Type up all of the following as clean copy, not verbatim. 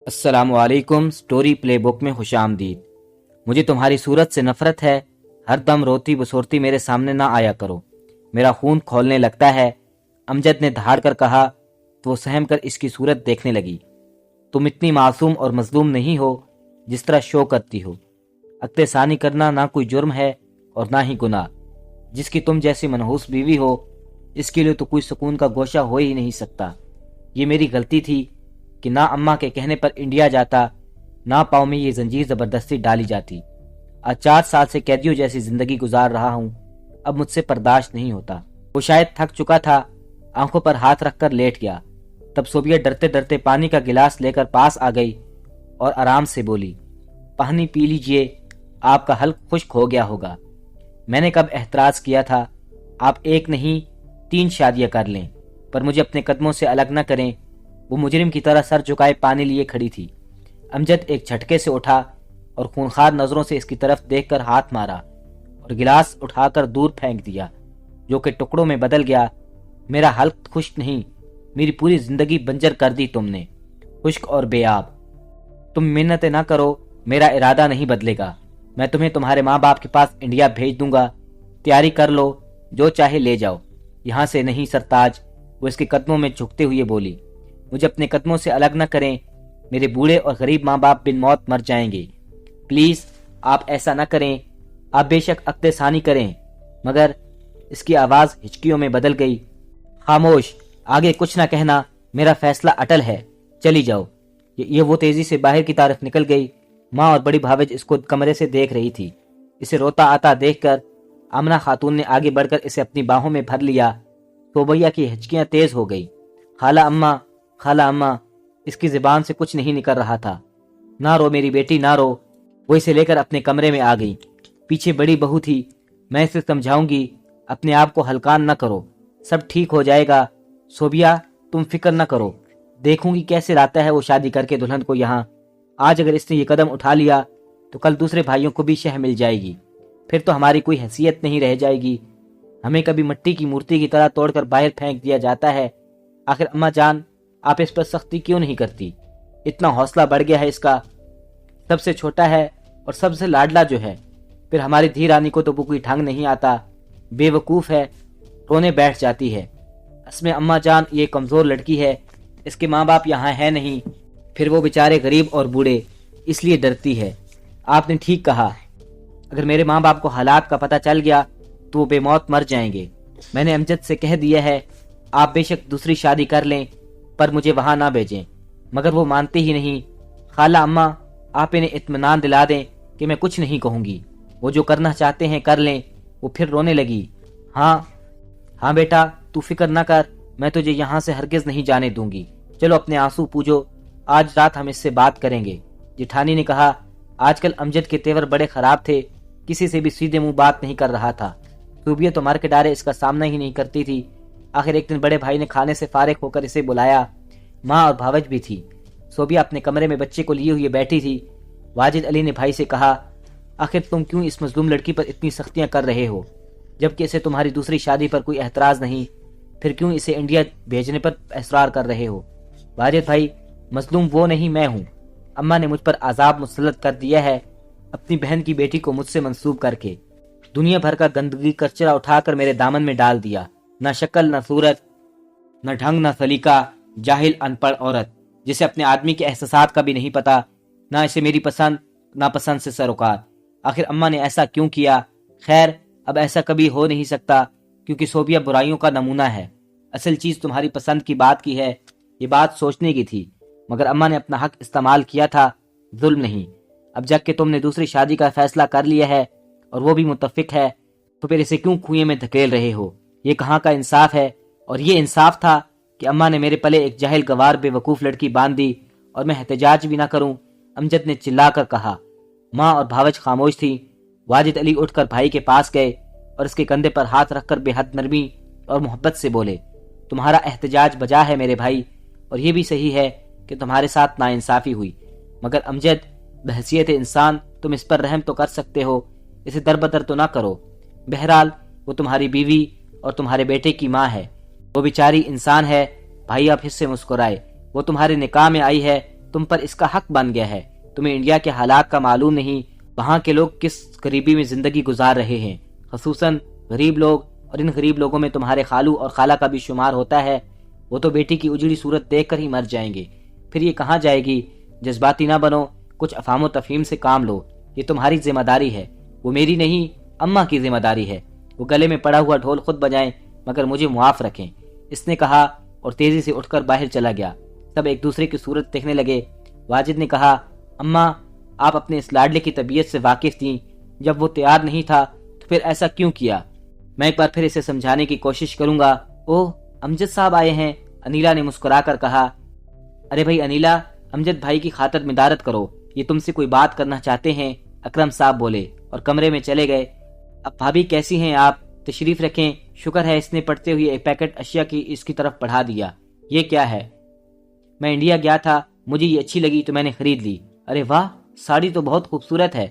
السلام علیکم، سٹوری پلے بک میں خوش آمدید۔ مجھے تمہاری صورت سے نفرت ہے، ہر دم روتی بسورتی میرے سامنے نہ آیا کرو، میرا خون کھولنے لگتا ہے۔ امجد نے دھاڑ کر کہا تو وہ سہم کر اس کی صورت دیکھنے لگی۔ تم اتنی معصوم اور مظلوم نہیں ہو جس طرح شو کرتی ہو۔ عقد ثانی کرنا نہ کوئی جرم ہے اور نہ ہی گناہ۔ جس کی تم جیسی منحوس بیوی ہو اس کے لیے تو کوئی سکون کا گوشہ ہو ہی نہیں سکتا۔ یہ میری غلطی تھی کہ نہ اماں کے کہنے پر انڈیا جاتا، نہ پاؤں میں یہ زنجیر زبردستی ڈالی جاتی۔ آج 4 سال سے قیدیوں جیسی زندگی گزار رہا ہوں، اب مجھ سے برداشت نہیں ہوتا۔ وہ شاید تھک چکا تھا، آنکھوں پر ہاتھ رکھ کر لیٹ گیا۔ تب صوبیہ ڈرتے ڈرتے پانی کا گلاس لے کر پاس آ گئی اور آرام سے بولی، پانی پی لیجئے، آپ کا حلق خشک ہو گیا ہوگا۔ میں نے کب اعتراض کیا تھا؟ آپ 1 نہیں 3 شادیاں کر لیں پر مجھے اپنے قدموں سے الگ نہ کریں۔ وہ مجرم کی طرح سر جھکائے پانی لیے کھڑی تھی۔ امجد ایک جھٹکے سے اٹھا اور خونخوار نظروں سے اس کی طرف دیکھ کر ہاتھ مارا اور گلاس اٹھا کر دور پھینک دیا، جو کہ ٹکڑوں میں بدل گیا۔ میرا حلق خشک نہیں، میری پوری زندگی بنجر کر دی تم نے، خشک اور بے آب۔ تم منتیں نہ کرو، میرا ارادہ نہیں بدلے گا۔ میں تمہیں تمہارے ماں باپ کے پاس انڈیا بھیج دوں گا، تیاری کر لو، جو چاہے لے جاؤ، یہاں سے نہیں سرتاج۔ وہ اس کے قدموں میں جھکتے ہوئے بولی، مجھے اپنے قدموں سے الگ نہ کریں، میرے بوڑھے اور غریب ماں باپ بن موت مر جائیں گے۔ پلیز آپ ایسا نہ کریں، آپ بے شک عقد ثانی کریں۔ مگر اس کی آواز ہچکیوں میں بدل گئی۔ خاموش، آگے کچھ نہ کہنا، میرا فیصلہ اٹل ہے، چلی جاؤ۔ یہ وہ تیزی سے باہر کی طرف نکل گئی۔ ماں اور بڑی بھاوج اس کو کمرے سے دیکھ رہی تھی۔ اسے روتا آتا دیکھ کر آمنہ خاتون نے آگے بڑھ کر اسے اپنی باہوں میں بھر لیا۔ صوبیہ کی ہچکیاں تیز ہو گئی۔ خالہ اماں، خالہ اماں، اس کی زبان سے کچھ نہیں نکل رہا تھا۔ نہ رو میری بیٹی، نہ رو۔ وہ اسے لے کر اپنے کمرے میں آ گئی۔ پیچھے بڑی بہو تھی، میں اسے سمجھاؤں گی، اپنے آپ کو ہلکان نہ کرو، سب ٹھیک ہو جائے گا۔ صوبیہ تم فکر نہ کرو، دیکھوں گی کیسے لاتا ہے وہ شادی کر کے دلہن کو یہاں۔ آج اگر اس نے یہ قدم اٹھا لیا تو کل دوسرے بھائیوں کو بھی شہ مل جائے گی، پھر تو ہماری کوئی حیثیت نہیں رہ جائے گی۔ ہمیں کبھی مٹی کی مورتی کی طرح توڑ کر باہر پھینک دیا جاتا ہے۔ آخر اماں جان، آپ اس پر سختی کیوں نہیں کرتی؟ اتنا حوصلہ بڑھ گیا ہے اس کا، سب سے چھوٹا ہے اور سب سے لاڈلا جو ہے، پھر ہماری دھی رانی کو تو کوئی ڈھنگ نہیں آتا، بے وقوف ہے، رونے بیٹھ جاتی ہے۔ اس میں اماں جان یہ کمزور لڑکی ہے، اس کے ماں باپ یہاں ہے نہیں، پھر وہ بیچارے غریب اور بوڑھے، اس لیے ڈرتی ہے۔ آپ نے ٹھیک کہا، اگر میرے ماں باپ کو حالات کا پتہ چل گیا تو وہ بے موت مر جائیں گے۔ میں نے امجد سے کہہ دیا ہے، آپ بے شک دوسری شادی کر لیں پر مجھے وہاں نہ بھیجیں، مگر وہ مانتے ہی نہیں۔ خالہ اماں، آپ انہیں اطمینان دلا دیں کہ میں کچھ نہیں کہوں گی، وہ جو کرنا چاہتے ہیں کر لیں۔ وہ پھر رونے لگی۔ ہاں بیٹا، تو فکر نہ کر، میں تجھے یہاں سے ہرگز نہیں جانے دوں گی۔ چلو اپنے آنسو پوجو، آج رات ہم اس سے بات کریں گے۔ جٹھانی نے کہا، آج کل امجد کے تیور بڑے خراب تھے، کسی سے بھی سیدھے منہ بات نہیں کر رہا تھا۔ صوبیہ تو مر کے ڈارے اس کا سامنا ہی نہیں کرتی تھی۔ آخر ایک دن بڑے بھائی نے کھانے سے فارغ ہو کر اسے بلایا، ماں اور بھاوج بھی تھی۔ صوبیہ اپنے کمرے میں بچے کو لیے ہوئے بیٹھی تھی۔ واجد علی نے بھائی سے کہا، آخر تم کیوں اس مظلوم لڑکی پر اتنی سختیاں کر رہے ہو، جبکہ اسے تمہاری دوسری شادی پر کوئی اعتراض نہیں، پھر کیوں اسے انڈیا بھیجنے پر اصرار کر رہے ہو؟ واجد بھائی، مظلوم وہ نہیں میں ہوں، اماں نے مجھ پر عذاب مسلط کر دیا ہے، اپنی بہن کی بیٹی کو مجھ سے منسوب کر کے دنیا بھر کا گندگی کچرا اٹھا کر میرے دامن میں ڈال دیا۔ نہ شکل، نہ صورت، نہ ڈھنگ، نہ سلیقہ، جاہل ان پڑھ عورت جسے اپنے آدمی کے احساسات کا بھی نہیں پتا، نہ اسے میری پسند ناپسند سے سروکار۔ آخر اماں نے ایسا کیوں کیا؟ خیر، اب ایسا کبھی ہو نہیں سکتا کیونکہ صوبیہ برائیوں کا نمونہ ہے۔ اصل چیز تمہاری پسند کی بات کی ہے، یہ بات سوچنے کی تھی، مگر اماں نے اپنا حق استعمال کیا تھا، ظلم نہیں۔ اب جب کہ تم نے دوسری شادی کا فیصلہ کر لیا ہے اور وہ بھی متفق ہے، تو پھر اسے کیوں کنویں میں دھکیل رہے ہو؟ یہ کہاں کا انصاف ہے؟ اور یہ انصاف تھا کہ اماں نے میرے پلے ایک جاہل گوار بے وقوف لڑکی باندھ دی اور میں احتجاج بھی نہ کروں؟ امجد نے چلا کر کہا۔ ماں اور بھاوج خاموش تھی۔ واجد علی اٹھ کر بھائی کے پاس گئے اور اس کے کندھے پر ہاتھ رکھ کر بے حد نرمی اور محبت سے بولے، تمہارا احتجاج بجا ہے میرے بھائی، اور یہ بھی صحیح ہے کہ تمہارے ساتھ ناانصافی ہوئی، مگر امجد، بحیثیت انسان تم اس پر رحم تو کر سکتے ہو، اسے دربدر تو نہ کرو۔ بہرحال وہ تمہاری بیوی اور تمہارے بیٹے کی ماں ہے، وہ بیچاری انسان ہے۔ بھائی آپ اس سے مسکرائے، وہ تمہارے نکاح میں آئی ہے، تم پر اس کا حق بن گیا ہے۔ تمہیں انڈیا کے حالات کا معلوم نہیں، وہاں کے لوگ کس غریبی میں زندگی گزار رہے ہیں، خصوصاً غریب لوگ، اور ان غریب لوگوں میں تمہارے خالو اور خالہ کا بھی شمار ہوتا ہے۔ وہ تو بیٹی کی اجڑی صورت دیکھ کر ہی مر جائیں گے، پھر یہ کہاں جائے گی؟ جذباتی نہ بنو، کچھ افہام و تفہیم سے کام لو، یہ تمہاری ذمہ داری ہے، وہ میری نہیں، اماں کی ذمہ داری ہے۔ وہ گلے میں پڑا ہوا ڈھول خود بجائیں، مگر مجھے معاف رکھیں، اس نے کہا اور تیزی سے اٹھ کر باہر چلا گیا۔ سب ایک دوسرے کی صورت دیکھنے لگے۔ واجد نے کہا، اماں آپ اپنے اس لاڈلے کی طبیعت سے واقف تھیں، جب وہ تیار نہیں تھا تو پھر ایسا کیوں کیا؟ میں ایک بار پھر اسے سمجھانے کی کوشش کروں گا۔ اوہ امجد صاحب آئے ہیں، انیلا نے مسکرا کر کہا۔ ارے بھائی انیلا، امجد بھائی کی خاطر مدارت کرو، یہ تم سے کوئی بات کرنا چاہتے ہیں، اکرم صاحب بولے اور کمرے میں چلے گئے۔ اب بھابھی کیسی ہیں آپ؟ تشریف رکھیں۔ شکر ہے، اس نے پڑھتے ہوئے ایک پیکٹ اشیاء کی اس کی طرف بڑھا دیا۔ یہ کیا ہے؟ میں انڈیا گیا تھا، مجھے یہ اچھی لگی تو میں نے خرید لی۔ ارے واہ، ساڑی تو بہت خوبصورت ہے۔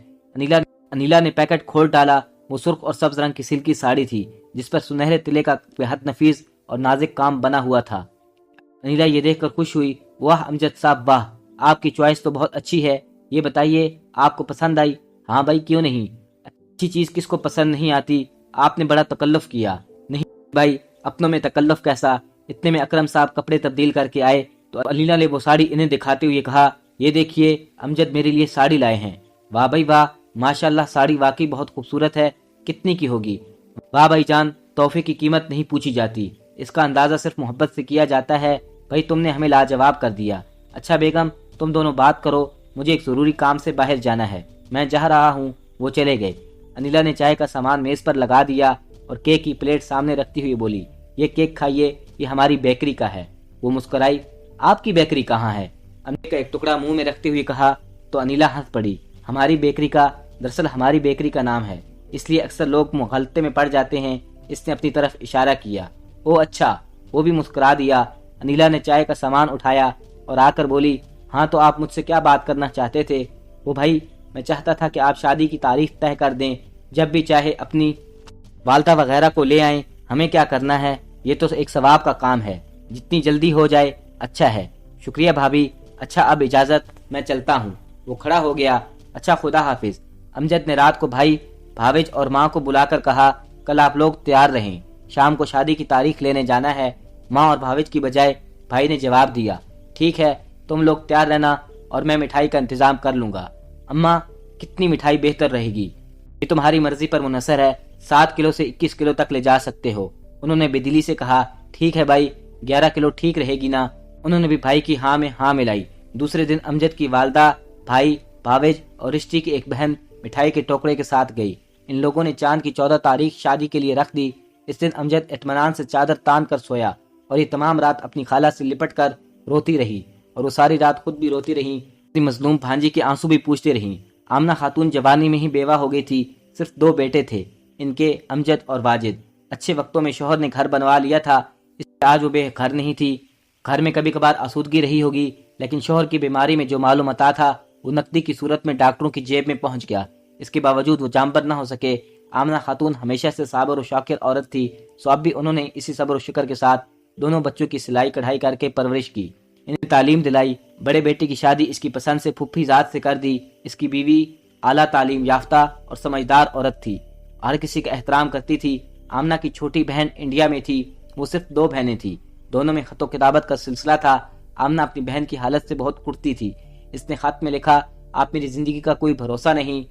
انیلا نے پیکٹ کھول ڈالا۔ وہ سرخ اور سبز رنگ کی سلکی ساڑی تھی جس پر سنہرے تلے کا بے حد نفیس اور نازک کام بنا ہوا تھا۔ انیلا یہ دیکھ کر خوش ہوئی۔ واہ امجد صاحب واہ، آپ کی چوائس تو بہت اچھی ہے، یہ بتائیے آپ کو پسند آئی؟ ہاں بھائی کیوں نہیں، اچھی چیز کس کو پسند نہیں آتی؟ آپ نے بڑا تکلف کیا۔ نہیں بھائی، اپنوں میں تکلف کیسا؟ اتنے میں اکرم صاحب کپڑے تبدیل کر کے آئے تو انیلا نے وہ ساڑی انہیں دکھاتے ہوئے کہا، یہ دیکھیے امجد میرے لیے ساڑی لائے ہیں۔ واہ بھائی واہ، ماشاءاللہ ساڑی واقعی بہت خوبصورت ہے، کتنی کی ہوگی؟ واہ بھائی جان، تحفے کی قیمت نہیں پوچھی جاتی، اس کا اندازہ صرف محبت سے کیا جاتا ہے۔ بھائی تم نے ہمیں لاجواب کر دیا۔ اچھا بیگم تم دونوں بات کرو، مجھے ایک ضروری کام سے باہر جانا ہے، میں جا رہا ہوں۔ وہ چلے گئے۔ انیلا نے چائے کا سامان میز پر لگا دیا اور کیک کی پلیٹ سامنے رکھتی ہوئی بولی، یہ کیک کھائیے، یہ ہماری بیکری کا ہے۔ وہ مسکرائی، آپ کی بیکری کہاں ہے؟ انیلا کا ایک ٹکڑا منہ میں رکھتے ہوئے کہا تو انیلا ہنس پڑی۔ ہماری بیکری کا، دراصل ہماری بیکری کا نام ہے، اس لیے اکثر لوگ مغالطے میں پڑ جاتے ہیں۔ اس نے اپنی طرف اشارہ کیا۔ او اچھا، وہ بھی مسکرا دیا۔ انیلا نے چائے کا سامان اٹھایا اور آ کر بولی، ہاں تو آپ مجھ سے کیا بات کرنا چاہتے تھے؟ وہ بھائی میں چاہتا تھا کہ آپ شادی کی تاریخ طے کر دیں، جب بھی چاہے اپنی والدہ وغیرہ کو لے آئیں، ہمیں کیا کرنا ہے، یہ تو ایک ثواب کا کام ہے، جتنی جلدی ہو جائے اچھا ہے۔ شکریہ بھابھی، اچھا اب اجازت، میں چلتا ہوں۔ وہ کھڑا ہو گیا۔ اچھا خدا حافظ۔ امجد نے رات کو بھائی، بھاوج اور ماں کو بلا کر کہا، کل آپ لوگ تیار رہیں، شام کو شادی کی تاریخ لینے جانا ہے۔ ماں اور بھاوج کی بجائے بھائی نے جواب دیا، ٹھیک ہے، تم لوگ تیار رہنا اور میں مٹھائی کا انتظام کر لوں گا۔ اماں کتنی مٹھائی بہتر رہے گی؟ یہ تمہاری مرضی پر منحصر ہے، 7 کلو سے 21 کلو تک لے جا سکتے ہو۔ انہوں نے بے دلی سے کہا، ٹھیک ہے بھائی، 11 کلو ٹھیک رہے گی نا؟ انہوں نے بھی بھائی کی ہاں میں ہاں ملائی۔ دوسرے دن امجد کی والدہ، بھائی، بھاوج اور رشتی کی ایک بہن مٹھائی کے ٹوکرے کے ساتھ گئی۔ ان لوگوں نے چاند کی 14 تاریخ شادی کے لیے رکھ دی۔ اس دن امجد اطمینان سے چادر تان کر سویا اور یہ تمام رات اپنی خالہ سے لپٹ کر روتی رہی، اور وہ ساری رات خود بھی روتی رہی، اپنی مظلوم بھانجی کے آنسو بھی پوچھتی رہی۔ آمنہ خاتون جوانی میں ہی بیوہ ہو گئی تھی، صرف 2 بیٹے تھے ان کے، امجد اور واجد۔ اچھے وقتوں میں شوہر نے گھر بنوا لیا تھا، اس لیے آج وہ بے گھر نہیں تھی۔ گھر میں کبھی کبھار آسودگی رہی ہوگی، لیکن شوہر کی بیماری میں جو مال و متاع تھا وہ نقدی کی صورت میں ڈاکٹروں کی جیب میں پہنچ گیا۔ اس کے باوجود وہ جانبر نہ ہو سکے۔ آمنہ خاتون ہمیشہ سے صابر و شاکر عورت تھی، سو اب بھی انہوں نے اسی صبر و شکر کے ساتھ دونوں بچوں کی سلائی کڑھائی کر کے پرورش کی، انہیں تعلیم دلائی۔ بڑے بیٹے کی شادی اس کی پسند سے پھپھی ذات سے کر دی۔ اس کی بیوی اعلیٰ تعلیم یافتہ اور سمجھدار عورت تھی، ہر کسی کا احترام کرتی تھی۔ آمنہ کی چھوٹی بہن انڈیا میں تھی، وہ صرف 2 بہنیں تھیں، دونوں میں خط و کتابت کا سلسلہ تھا۔ آمنہ اپنی بہن کی حالت سے بہت کڑتی تھی۔ اس نے خط میں لکھا، آپ میری زندگی کا کوئی بھروسہ نہیں۔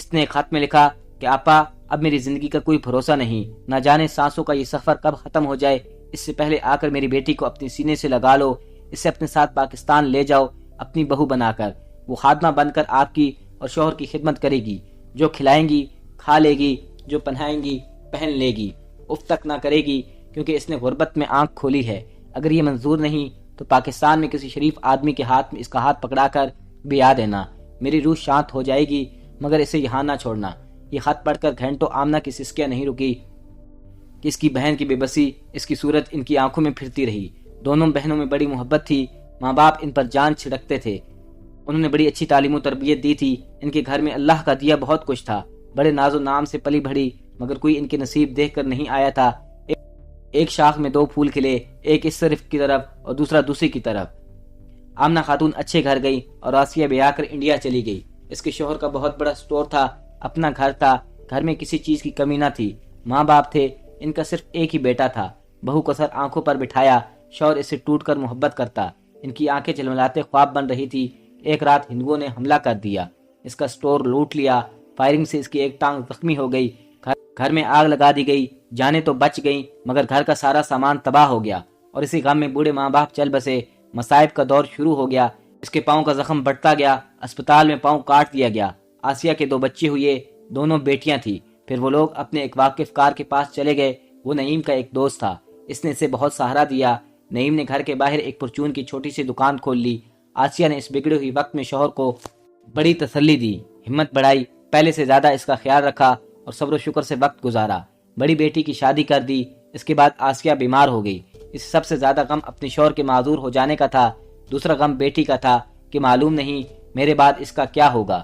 اس نے خط میں لکھا کہ آپا اب میری زندگی کا کوئی بھروسہ نہیں، نہ جانے سانسوں کا یہ سفر کب ختم ہو جائے، اس سے پہلے آ کر میری بیٹی کو اپنے سینے سے لگا لو، اسے اپنے ساتھ پاکستان لے جاؤ اپنی بہو بنا کر۔ وہ خادمہ بن کر آپ کی اور شوہر کی خدمت کرے گی، جو کھلائیں گی کھا لے گی، جو پہنائیں گی پہن لے گی، اف تک نہ کرے گی، کیونکہ اس نے غربت میں آنکھ کھولی ہے۔ اگر یہ منظور نہیں تو پاکستان میں کسی شریف آدمی کے ہاتھ میں اس کا ہاتھ پکڑا کر بیاہ دینا، میری روح شانت ہو جائے گی، مگر اسے یہاں نہ چھوڑنا۔ یہ خط پڑھ کر گھنٹوں آمنہ کی سسکیاں نہیں رکی کہ اس کی بہن کی بے بسی، اس کی صورت ان کی آنکھوں میں پھرتی رہی۔ دونوں بہنوں میں بڑی محبت تھی، ماں باپ ان پر جان چھڑکتے تھے، انہوں نے بڑی اچھی تعلیم و تربیت دی تھی۔ ان کے گھر میں اللہ کا دیا بہت کچھ تھا، بڑے ناز و نام سے پلی بڑھی، مگر کوئی ان کے نصیب دیکھ کر نہیں آیا تھا۔ ایک شاخ میں 2 پھول کھلے، ایک اس طرف کی طرف اور دوسرا دوسری کی طرف۔ آمنہ خاتون اچھے گھر گئی اور آسیہ بیاہ کر انڈیا چلی گئی۔ اس کے شوہر کا بہت بڑا سٹور تھا، اپنا گھر تھا، گھر میں کسی چیز کی کمی نہ تھی، ماں باپ تھے، ان کا صرف ایک ہی بیٹا تھا۔ بہو کو سر آنکھوں پر بٹھایا، شوہر اسے ٹوٹ کر محبت کرتا، ان کی آنکھیں جھلملاتے خواب بن رہی تھی۔ ایک رات ہندوؤں نے حملہ کر دیا، اس کا سٹور لوٹ لیا، فائرنگ سے اس کی ایک ٹانگ زخمی ہو گئی، گھر میں آگ لگا دی گئی، جانیں تو بچ گئیں مگر گھر کا سارا سامان تباہ ہو گیا، اور اسی غم میں بوڑھے ماں باپ چل بسے۔ مصائب کا دور شروع ہو گیا، اس کے پاؤں کا زخم بڑھتا گیا، اسپتال میں پاؤں کاٹ دیا گیا۔ آسیہ کے 2 بچے ہوئے، دونوں بیٹیاں تھیں۔ پھر وہ لوگ اپنے ایک واقف کار کے پاس چلے گئے، وہ نعیم کا ایک دوست تھا، اس نے اسے بہت سہارا دیا۔ نعیم نے گھر کے باہر ایک پرچون کی چھوٹی سی دکان کھول لی۔ آسیہ نے اس بگڑے ہوئی وقت میں شوہر کو بڑی تسلی دی، ہمت بڑھائی، پہلے سے زیادہ اس کا خیال رکھا اور صبر و شکر سے وقت گزارا۔ بڑی بیٹی کی شادی کر دی۔ اس کے بعد آسیہ بیمار ہو گئی۔ اس سب سے زیادہ غم اپنے شوہر کے معذور ہو جانے کا تھا، دوسرا غم بیٹی کا تھا کہ معلوم نہیں میرے بعد اس کا کیا ہوگا،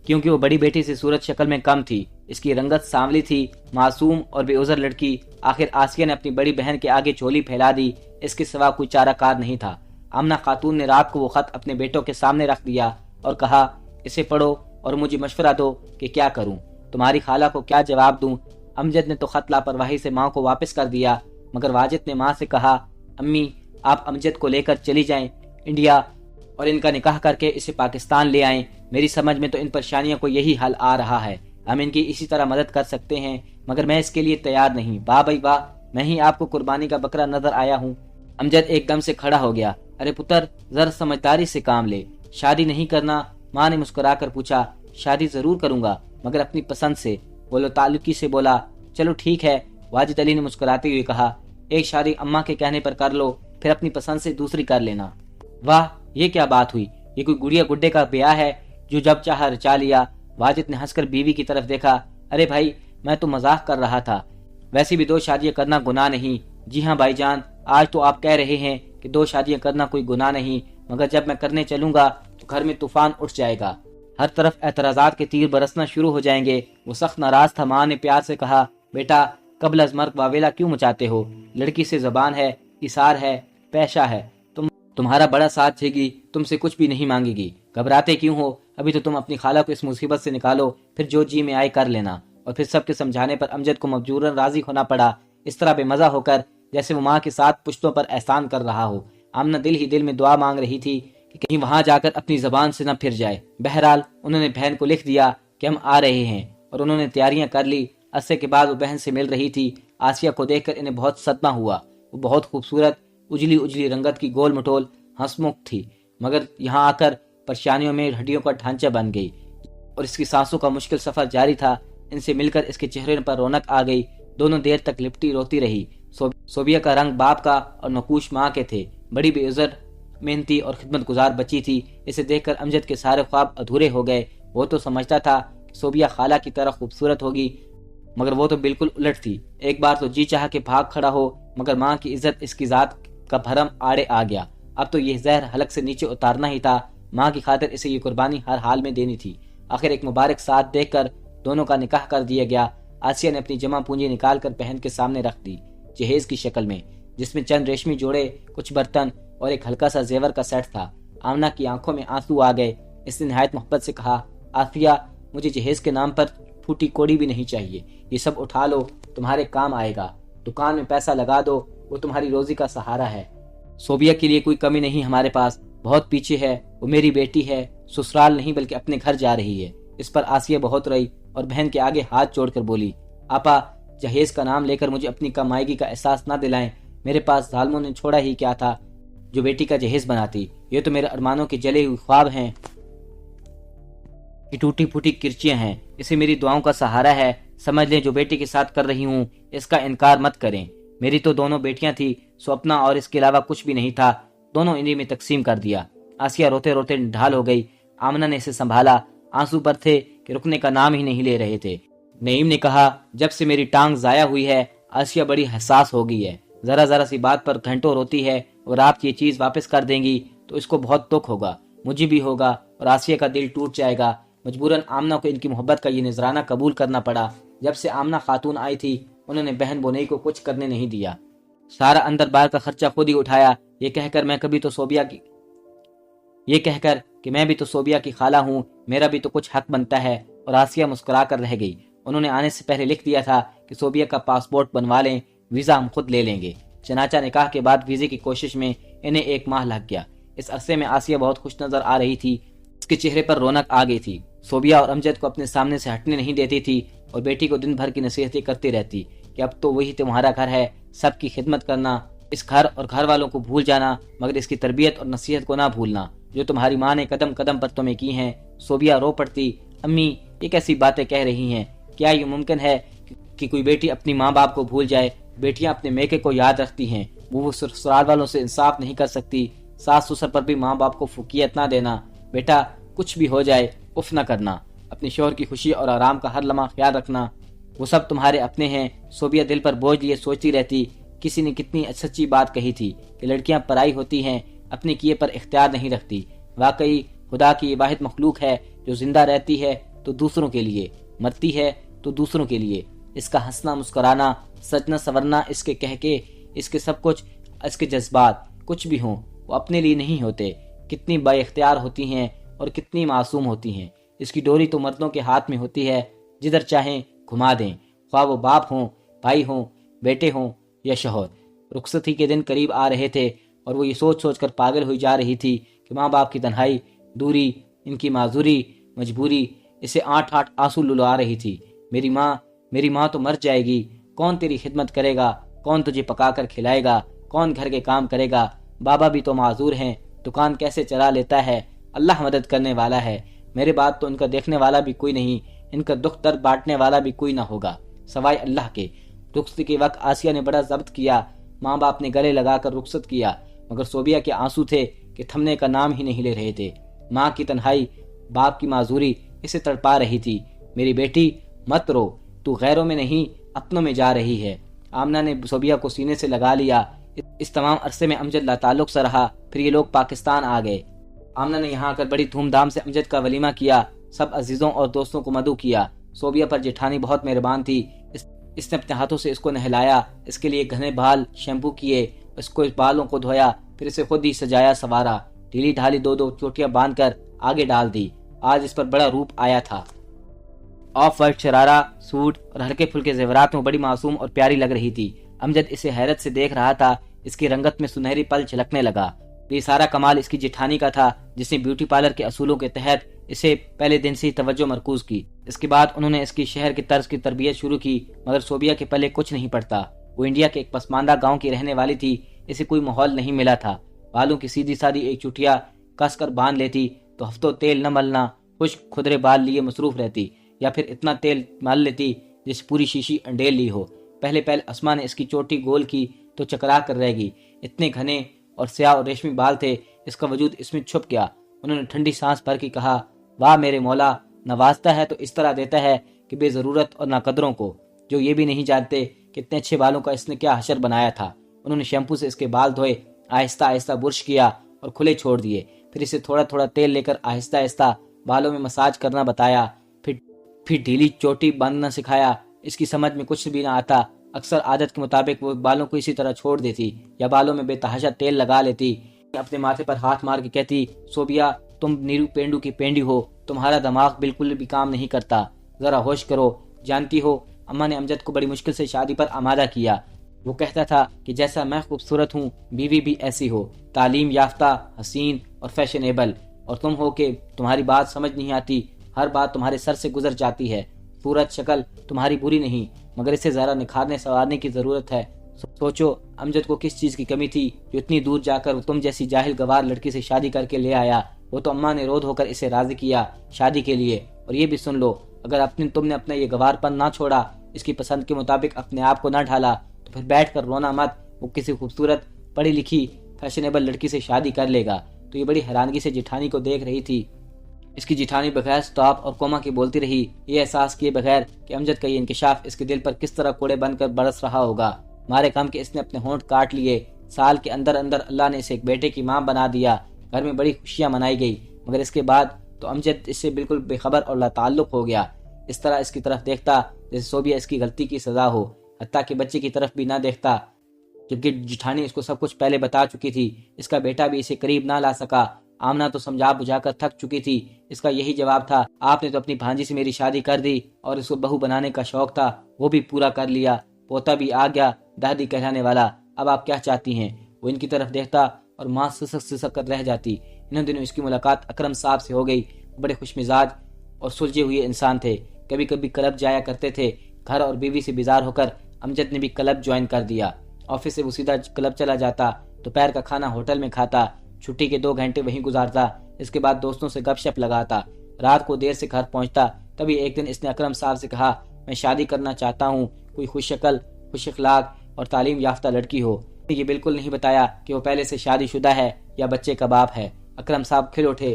کیونکہ وہ بڑی بیٹی سے صورت شکل میں کم تھی، اس کی رنگت سانولی تھی، معصوم اور بے عذر لڑکی۔ آخر آسیہ نے اپنی بڑی بہن کے آگے جھولی پھیلا دی، اس کے سوا کوئی چارہ کار نہیں تھا۔ آمنہ خاتون نے رات کو وہ خط اپنے بیٹوں کے سامنے رکھ دیا اور کہا، اسے پڑھو اور مجھے مشورہ دو کہ کیا کروں، تمہاری خالہ کو کیا جواب دوں۔ امجد نے تو خط لاپرواہی سے ماں کو واپس کر دیا، مگر واجد نے ماں سے کہا، امی آپ امجد کو لے کر چلی جائیں انڈیا اور ان کا نکاح کر کے اسے پاکستان لے آئیں۔ میری سمجھ میں تو ان پریشانیوں کو یہی حل آ رہا ہے، ہم ان کی اسی طرح مدد کر سکتے ہیں، مگر میں اس کے لیے تیار نہیں۔ واہ بھائی واہ، میں ہی آپ کو قربانی کا بکرا نظر آیا ہوں۔ امجد ایک دم سے کھڑا ہو گیا، ارے پتر ذرا سمجھداری سے کام لے، شادی نہیں کرنا؟ ماں نے مسکرا کر پوچھا، شادی ضرور کروں گا مگر اپنی پسند سے۔ بولو تعلقی سے بولا، چلو ٹھیک ہے۔ واجد علی نے مسکراتے ہوئے کہا، ایک شادی اماں کے کہنے پر کر لو، پھر اپنی پسند سے دوسری کر لینا۔ واہ یہ کیا بات ہوئی، یہ کوئی گڑیا گڈے کا بیاہ ہے جو جب چاہا رچا لیا؟ واجد نے ہنس کر بیوی کی طرف دیکھا، ارے بھائی میں تو مذاق کر رہا تھا، ویسے بھی 2 شادیاں کرنا گناہ نہیں۔ جی ہاں بھائی جان، آج تو آپ کہہ رہے ہیں کہ 2 شادیاں کرنا کوئی گناہ نہیں، مگر جب میں کرنے چلوں گا تو گھر میں طوفان اٹھ جائے گا، ہر طرف اعتراضات کے تیر برسنا شروع ہو جائیں گے۔ وہ سخت ناراض تھا۔ ماں نے پیار سے کہا، بیٹا قبل از مرگ واویلا کیوں مچاتے ہو؟ لڑکی سے زبان ہے، اثار ہے، پیشہ ہے، تمہارا بڑا ساتھ دے گی، تم سے کچھ بھی نہیں مانگے گی، گھبراتے کیوں ہو؟ ابھی تو تم اپنی خالہ کو اس مصیبت سے نکالو، پھر جو جی میں آئے کر لینا۔ اور پھر سب کے سمجھانے پر امجد کو مجبوراً راضی ہونا پڑا، اس طرح بے مزہ ہو کر جیسے وہ ماں کے ساتھ پشتوں پر احسان کر رہا ہو۔ آمنہ دل ہی دل میں دعا مانگ رہی تھی کہ کہیں وہاں جا کر اپنی زبان سے نہ پھر جائے۔ بہرحال انہوں نے بہن کو لکھ دیا کہ ہم آ رہے ہیں، اور انہوں نے تیاریاں کر لی۔ عرصے کے بعد وہ بہن سے مل رہی تھی۔ آسیہ کو دیکھ کر انہیں بہت صدمہ ہوا۔ وہ بہت خوبصورت، اجلی اجلی رنگت کی گول مٹول ہنسمکھ تھی، مگر یہاں آ کر پریشانیوں میں ہڈیوں کا ڈھانچہ بن گئی، اور اس کی سانسوں کا مشکل سفر جاری تھا۔ ان سے مل کر اس کے چہرے پر رونق آ گئی۔ دونوں دیر تک لپٹی روتی رہی۔ صوبیہ کا رنگ باپ کا اور نقوش ماں کے تھے، بڑی بے عذر، محنتی اور خدمت گزار بچی تھی۔ اسے دیکھ کر امجد کے سارے خواب ادھورے ہو گئے۔ وہ تو سمجھتا تھا کہ صوبیہ خالہ کی طرح خوبصورت ہوگی، مگر وہ تو بالکل الٹ تھی۔ ایک بار تو جی چاہا کہ بھاگ کھڑا ہو، مگر ماں کی عزت، اس کی ذات کا بھرم آڑے آ گیا۔ اب تو یہ زہر حلق سے نیچے اتارنا ہی تھا۔ ماں کی خاطر اسے یہ قربانی ہر حال میں دینی تھی۔ آخر ایک مبارک ساتھ دیکھ کر دونوں کا نکاح کر دیا گیا۔ آسیہ نے اپنی جمع پونجی نکال کر بہن کے سامنے رکھ دی، جہیز کی شکل میں، جس میں چند ریشمی جوڑے، کچھ برتن اور ایک ہلکا سا زیور کا سیٹ تھا۔ آمنہ کی آنکھوں میں آنسو آ گئے۔ اس نے نہایت محبت سے کہا، آسیہ مجھے جہیز کے نام پر پھوٹی کوڑی بھی نہیں چاہیے، یہ سب اٹھا لو، تمہارے کام آئے گا۔ دکان میں پیسہ لگا دو، وہ تمہاری روزی کا سہارا ہے۔ صوبیہ کے لیے کوئی کمی نہیں ہمارے پاس، بہت پیچھے ہے، وہ میری بیٹی ہے، سسرال نہیں بلکہ اپنے گھر جا رہی ہے۔ اس پر آسیہ بہت روئی اور بہن کے آگے ہاتھ جوڑ کر بولی، آپا جہیز کا نام لے کر مجھے اپنی کمائیگی کا احساس نہ دلائیں، میرے پاس ظالموں نے چھوڑا ہی کیا تھا جو بیٹی کا جہیز بناتی، یہ تو میرے ارمانوں کے جلے ہوئے خواب ہیں، یہ ٹوٹی پھوٹی کرچیاں ہیں، اسے میری دعاؤں کا سہارا ہے، سمجھ لیں جو بیٹی کے ساتھ کر رہی ہوں اس کا انکار مت کریں۔ میری تو دونوں بیٹیاں تھی، سو اپنا اور اس کے علاوہ کچھ بھی نہیں تھا، دونوں انہیں میں تقسیم کر دیا۔ آسیہ روتے روتے ڈھال ہو گئی۔ آمنہ نے اسے سنبھالا، آنسو پر تھے کہ رکنے کا نام ہی نہیں لے رہے تھے۔ نعیم نے کہا، جب سے میری ٹانگ ضائع ہوئی ہے آسیہ بڑی حساس ہو گئی ہے، ذرا ذرا سی بات پر گھنٹوں روتی ہے، اور آپ یہ چیز واپس کر دیں گی تو اس کو بہت دکھ ہوگا، مجھے بھی ہوگا، اور آسیہ کا دل ٹوٹ جائے گا۔ مجبوراً آمنہ کو ان کی محبت کا یہ نذرانہ قبول کرنا پڑا۔ جب سے آمنہ خاتون آئی تھی انہوں نے بہن بونئی کو کچھ کرنے نہیں دیا، سارا اندر بار کا خرچہ خود ہی اٹھایا، یہ کہہ کر میں کبھی تو صوبیہ کی یہ کہہ کر کہ میں بھی تو صوبیہ کی خالہ ہوں، میرا بھی تو کچھ حق بنتا ہے، اور آسیہ مسکرا کر رہ گئی۔ انہوں نے آنے سے پہلے لکھ دیا تھا کہ صوبیہ کا پاسپورٹ بنوا لیں، ویزا ہم خود لے لیں گے۔ چنانچہ نکاح کے بعد ویزے کی کوشش میں انہیں 1 ماہ لگ گیا۔ اس عرصے میں آسیہ بہت خوش نظر آ رہی تھی، اس کے چہرے پر رونق آ گئی تھی۔ صوبیہ اور امجد کو اپنے سامنے سے ہٹنے نہیں دیتی تھی اور بیٹی کو دن بھر کی نصیحتیں کرتی رہتی کہ اب تو وہی تمہارا گھر ہے، سب کی خدمت کرنا، اس گھر اور گھر والوں کو بھول جانا مگر اس کی تربیت اور نصیحت کو نہ بھولنا جو تمہاری ماں نے قدم قدم پر تمہیں کی ہیں۔ صوبیہ رو پڑتی، امی یہ کیسی باتیں کہہ رہی ہیں؟ کیا یہ ممکن ہے کہ کوئی بیٹی اپنی ماں باپ کو بھول جائے؟ بیٹیاں اپنے میکے کو یاد رکھتی ہیں، وہ سسرال والوں سے انصاف نہیں کر سکتی۔ ساس سسر پر بھی ماں باپ کو فوقیت نہ دینا۔ بیٹا کچھ بھی ہو جائے اف نہ کرنا، اپنے شوہر کی خوشی اور آرام کا ہر لمحہ خیال رکھنا، وہ سب تمہارے اپنے ہیں۔ صوبیہ دل پر بوجھ لیے سوچتی رہتی، کسی نے کتنی سچی بات کہی تھی کہ لڑکیاں پرائی ہوتی ہیں، اپنے کیے پر اختیار نہیں رکھتی۔ واقعی خدا کی یہ واحد مخلوق ہے جو زندہ رہتی ہے تو دوسروں کے لیے، مرتی ہے تو دوسروں کے لیے۔ اس کا ہنسنا مسکرانا، سجنا سورنا، اس کے کہکے، اس کے سب کچھ، اس کے جذبات کچھ بھی ہوں وہ اپنے لیے نہیں ہوتے۔ کتنی با اختیار ہوتی ہیں اور کتنی معصوم ہوتی ہیں۔ اس کی ڈوری تو مردوں کے ہاتھ میں ہوتی ہے، جدھر چاہیں گھما دیں، خواہ وہ باپ ہوں، بھائی ہوں، بیٹے ہوں یا شوہر۔ رخصتی کے دن قریب آ رہے تھے اور وہ یہ سوچ سوچ کر پاگل ہوئی جا رہی تھی کہ ماں باپ کی تنہائی، دوری، ان کی معذوری، مجبوری اسے آٹھ آنسو للا رہی تھی۔ میری ماں تو مر جائے گی، کون تیری خدمت کرے گا، کون تجھے پکا کر کھلائے گا، کون گھر کے کام کرے گا، بابا بھی تو معذور ہیں، دکان کیسے چلا لیتا ہے، اللہ مدد کرنے والا ہے، میرے بعد تو ان کا دیکھنے والا بھی کوئی نہیں، ان کا دکھ درد بانٹنے والا بھی کوئی نہ ہوگا سوائے اللہ کے۔ رخصتی کے وقت آسیہ نے بڑا ضبط کیا، ماں باپ نے گلے لگا کر رخصت کیا، مگر صوبیہ کے آنسو تھے کہ تھمنے کا نام ہی نہیں لے رہے تھے۔ ماں کی تنہائی، باپ کی معذوری اسے تڑپا رہی تھی۔ میری بیٹی مت رو، تو غیروں میں نہیں اپنوں میں جا رہی ہے۔ آمنہ نے صوبیہ کو سینے سے لگا لیا۔ اس تمام عرصے میں امجد لا تعلق سے رہا، پھر یہ لوگ پاکستان آ گئے۔ آمنہ نے یہاں آ کر بڑی دھوم دھام سے امجد کا ولیمہ کیا، سب عزیزوں اور دوستوں کو مدعو کیا۔ صوبیہ پر جیٹھانی بہت مہربان تھی، اس نے اپنے ہاتھوں سے اس کو نہلایا، اس کے لیے گھنے بال شیمپو کیے، اس کو بالوں کو دھویا، پھر اسے خود ہی سجایا سوارا، ڈھیلی ڈھالی 2 چوٹیاں باندھ کر آگے ڈال دی۔ آج اس پر بڑا روپ آیا تھا۔ آف وائٹ شرارہ، سوٹ اور ہلکے پھلکے زیورات میں بڑی معصوم اور پیاری لگ رہی تھی۔ امجد اسے حیرت سے دیکھ رہا تھا، اس کی رنگت میں سنہری پل چھلکنے لگا۔ یہ سارا کمال اس کی جیٹھانی کا تھا جس نے بیوٹی پارلر کے اصولوں کے تحت اسے پہلے دن سے توجہ مرکوز کی۔ اس کے بعد انہوں نے اس کی شہر کی طرز کی تربیت شروع کی، مگر صوبیہ کے پلے کچھ نہیں پڑتا۔ وہ انڈیا کے ایک پسماندہ گاؤں کی رہنے والی تھی، اسے کوئی ماحول نہیں ملا تھا۔ بالوں کی سیدھی سادھی ایک چٹیا کس کر باندھ لیتی تو ہفتوں تیل نہ ملنا، خشک کھدرے بال لیے مصروف رہتی، یا پھر اتنا تیل مال لیتی جس پوری شیشی انڈیل لی ہو۔ پہلے اسما نے اس کی چوٹی گول کی تو چکرا کر رہ گئی، اتنے گھنے اور سیاہ اور ریشمی بال تھے، اس کا وجود اس میں چھپ گیا۔ انہوں نے ٹھنڈی سانس بھر کے کہا، واہ میرے مولا، نوازتا ہے تو اس طرح دیتا ہے کہ بے ضرورت اور ناقدروں کو، جو یہ بھی نہیں جانتے کہ اتنے اچھے بالوں کا اس نے کیا حشر بنایا تھا۔ انہوں نے شیمپو سے اس کے بال دھوئے، آہستہ آہستہ برش کیا اور کھلے چھوڑ دیے، پھر اسے تھوڑا تھوڑا تیل لے کر آہستہ آہستہ بالوں میں مساج کرنا بتایا، پھر ڈھیلی چوٹی باندھنا سکھایا۔ اس کی سمجھ میں کچھ بھی نہ آتا، اکثر عادت کے مطابق وہ بالوں کو اسی طرح چھوڑ دیتی یا بالوں میں بے تحاشا تیل لگا لیتی۔ اپنے ماتھے پر ہاتھ مار کے کہتی، صوبیہ تم نیرو پینڈو کی پینڈی ہو، تمہارا دماغ بالکل بھی کام نہیں کرتا، ذرا ہوش کرو۔ جانتی ہو اماں نے امجد کو بڑی مشکل سے شادی پر آمادہ کیا۔ وہ کہتا تھا کہ جیسا میں خوبصورت ہوں بیوی بھی ایسی ہو، تعلیم یافتہ، حسین اور فیشنیبل، اور تم ہو کہ تمہاری بات سمجھ نہیں آتی، ہر بات تمہارے سر سے گزر جاتی ہے۔ صورت شکل تمہاری بری نہیں، مگر اسے ذرا نکھارنے سنوارنے کی ضرورت ہے۔ سوچو امجد کو کس چیز کی کمی تھی جو اتنی دور جا کر تم جیسی جاہل گوار لڑکی سے شادی کر کے لے آیا۔ وہ تو اماں نے رو دھو کر اسے راضی کیا شادی کے لیے۔ اور یہ بھی سن لو، اگر تم نے اپنا یہ گوار پن نہ چھوڑا، اس کی پسند کے مطابق اپنے آپ کو نہ ڈھالا، تو پھر بیٹھ کر رونا مت، وہ کسی خوبصورت پڑھی لکھی فیشنیبل لڑکی سے شادی کر لے گا۔ تو یہ بڑی حیرانگی سے جیٹھانی کو دیکھ رہی تھی۔ اس کی جیٹھانی بغیر سٹاپ اور کوما کی بولتی رہی، یہ احساس کیے بغیر کہ امجد کا یہ انکشاف اس کے دل پر کس طرح کوڑے بن کر برس رہا ہوگا۔ مارے غم کہ اس نے اپنے ہونٹ کاٹ لیے۔ سال کے اندر اللہ نے اسے ایک بیٹے کی ماں بنا دیا، گھر میں بڑی خوشیاں منائی گئی، مگر اس کے بعد تو امجد اس سے بالکل بے خبر اور لا تعلق ہو گیا۔ اس طرح اس کی طرف دیکھتا جیسے صوبیہ اس کی غلطی کی سزا ہو، حتیٰ کہ بچے کی طرف بھی نہ دیکھتا، جبکہ جٹھانی اس کو سب کچھ پہلے بتا چکی تھی۔ اس کا بیٹا بھی اسے قریب نہ لا سکا، آمنہ تو سمجھا بجھا کر تھک چکی تھی۔ اس کا یہی جواب تھا، آپ نے تو اپنی بھانجی سے میری شادی کر دی اور اس کو بہو بنانے کا شوق تھا وہ بھی پورا کر لیا، پوتا بھی آ گیا دادی کہلانے والا، اب آپ کیا چاہتی ہیں؟ وہ ان کی طرف دیکھتا اور ماں سسک سسک کر رہ جاتی۔ انہوں دنوں اس کی ملاقات اکرم صاحب سے ہو گئی۔ بڑے خوش مزاج اور سلجھے ہوئے انسان تھے، کبھی کبھی کلب جایا کرتے تھے۔ گھر اور بیوی سے بیزار ہو کر امجد نے بھی کلب جوائن کر دیا۔ آفس سے وہ سیدھا کلب چلا جاتا، دوپہر کا کھانا ہوٹل میں کھاتا، چھٹی کے 2 گھنٹے وہیں گزارتا، اس کے بعد دوستوں سے گپ شپ لگاتا، رات کو دیر سے گھر پہنچتا۔ تبھی ایک دن اس نے اکرم صاحب سے کہا، میں شادی کرنا چاہتا ہوں، کوئی خوش شکل، خوش اخلاق اور تعلیم یافتہ لڑکی ہو۔ یہ بالکل نہیں بتایا کہ وہ پہلے سے شادی شدہ ہے یا بچے کا باپ ہے۔ اکرم صاحب کھل اٹھے۔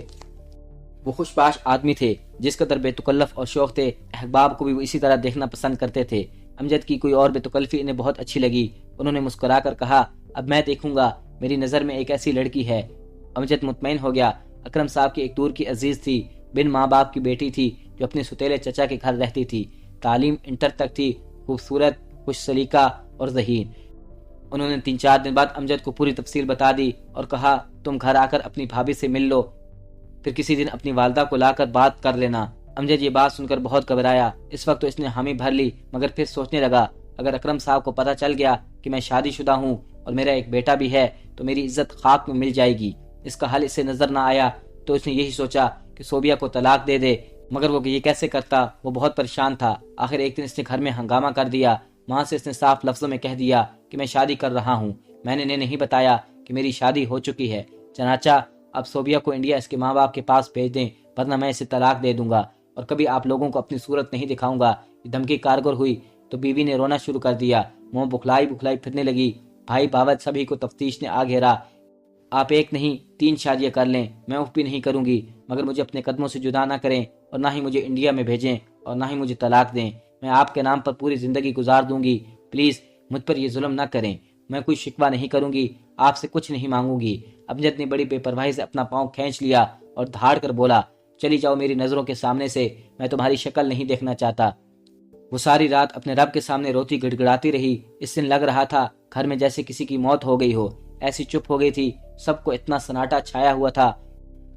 وہ خوش باش آدمی تھے، جس قدر بے تکلف اور شوق تھے، احباب کو بھی وہ اسی طرح دیکھنا پسند کرتے تھے۔ امجد کی کوئی اور بے تکلفی انہیں بہت اچھی لگی۔ انہوں نے مسکرا کر کہا، اب میں دیکھوں گا، میری نظر میں ایک ایسی لڑکی ہے۔ امجد مطمئن ہو گیا۔ اکرم صاحب کی ایک دور کی عزیز تھی، بن ماں باپ کی بیٹی تھی، جو اپنے ستیلے چچا کے گھر رہتی تھی۔ تعلیم انٹر تک تھی، خوبصورت، خوش سلیقہ اور ذہین۔ انہوں نے 3-4 دن بعد امجد کو پوری تفصیل بتا دی اور کہا، تم گھر آ کر اپنی بھابھی سے مل لو، پھر کسی دن اپنی والدہ کو لا کر بات کر لینا۔ امجد یہ بات سن کر بہت گھبرایا۔ اس وقت تو اس نے حامی بھر لی، مگر پھر سوچنے لگا، اگر اکرم صاحب کو پتہ چل گیا کہ میں شادی شدہ ہوں اور میرا ایک بیٹا بھی ہے تو میری عزت خاک میں مل جائے گی۔ اس کا حل اسے نظر نہ آیا تو اس نے یہی سوچا کہ صوبیہ کو طلاق دے دے، مگر وہ یہ کیسے کرتا؟ وہ بہت پریشان تھا۔ آخر ایک دن اس نے گھر میں ہنگامہ کر دیا۔ ماں سے اس نے صاف لفظوں میں کہہ دیا کہ میں شادی کر رہا ہوں، میں نے انہیں نہیں بتایا کہ میری شادی ہو چکی ہے، چنانچہ اب صوبیہ کو انڈیا اس کے ماں باپ کے پاس بھیج دیں، ورنہ میں اسے طلاق دے دوں گا اور کبھی آپ لوگوں کو اپنی صورت نہیں دکھاؤں گا۔ یہ دھمکی کارگر ہوئی تو بیوی نے رونا شروع کر دیا، منہ بکھلائی پھرنے لگی۔ بھائی باوت سبھی کو تفتیش نے آ گھیرا۔ آپ ایک نہیں 3 شادیاں کر لیں، میں اف بھی نہیں کروں گی، مگر مجھے اپنے قدموں سے جدا نہ کریں اور نہ ہی مجھے انڈیا میں بھیجیں اور نہ ہی مجھے طلاق دیں۔ میں آپ کے نام پر پوری زندگی گزار دوں گی، پلیز مجھ پر یہ ظلم نہ کریں۔ میں کوئی شکوہ نہیں کروں گی، آپ سے کچھ نہیں مانگوں گی۔ امجد نے بڑی بے پرواہی سے اپنا پاؤں کھینچ لیا اور دھاڑ کر بولا، چلی جاؤ میری نظروں کے سامنے سے، میں تمہاری شکل نہیں دیکھنا چاہتا۔ وہ ساری رات اپنے رب کے سامنے روتی گڑ گڑاتی رہی۔ اس دن لگ رہا تھا گھر میں جیسے کسی کی موت ہو گئی ہو، ایسی چپ ہو گئی تھی، سب کو اتنا سناٹا چھایا ہوا تھا۔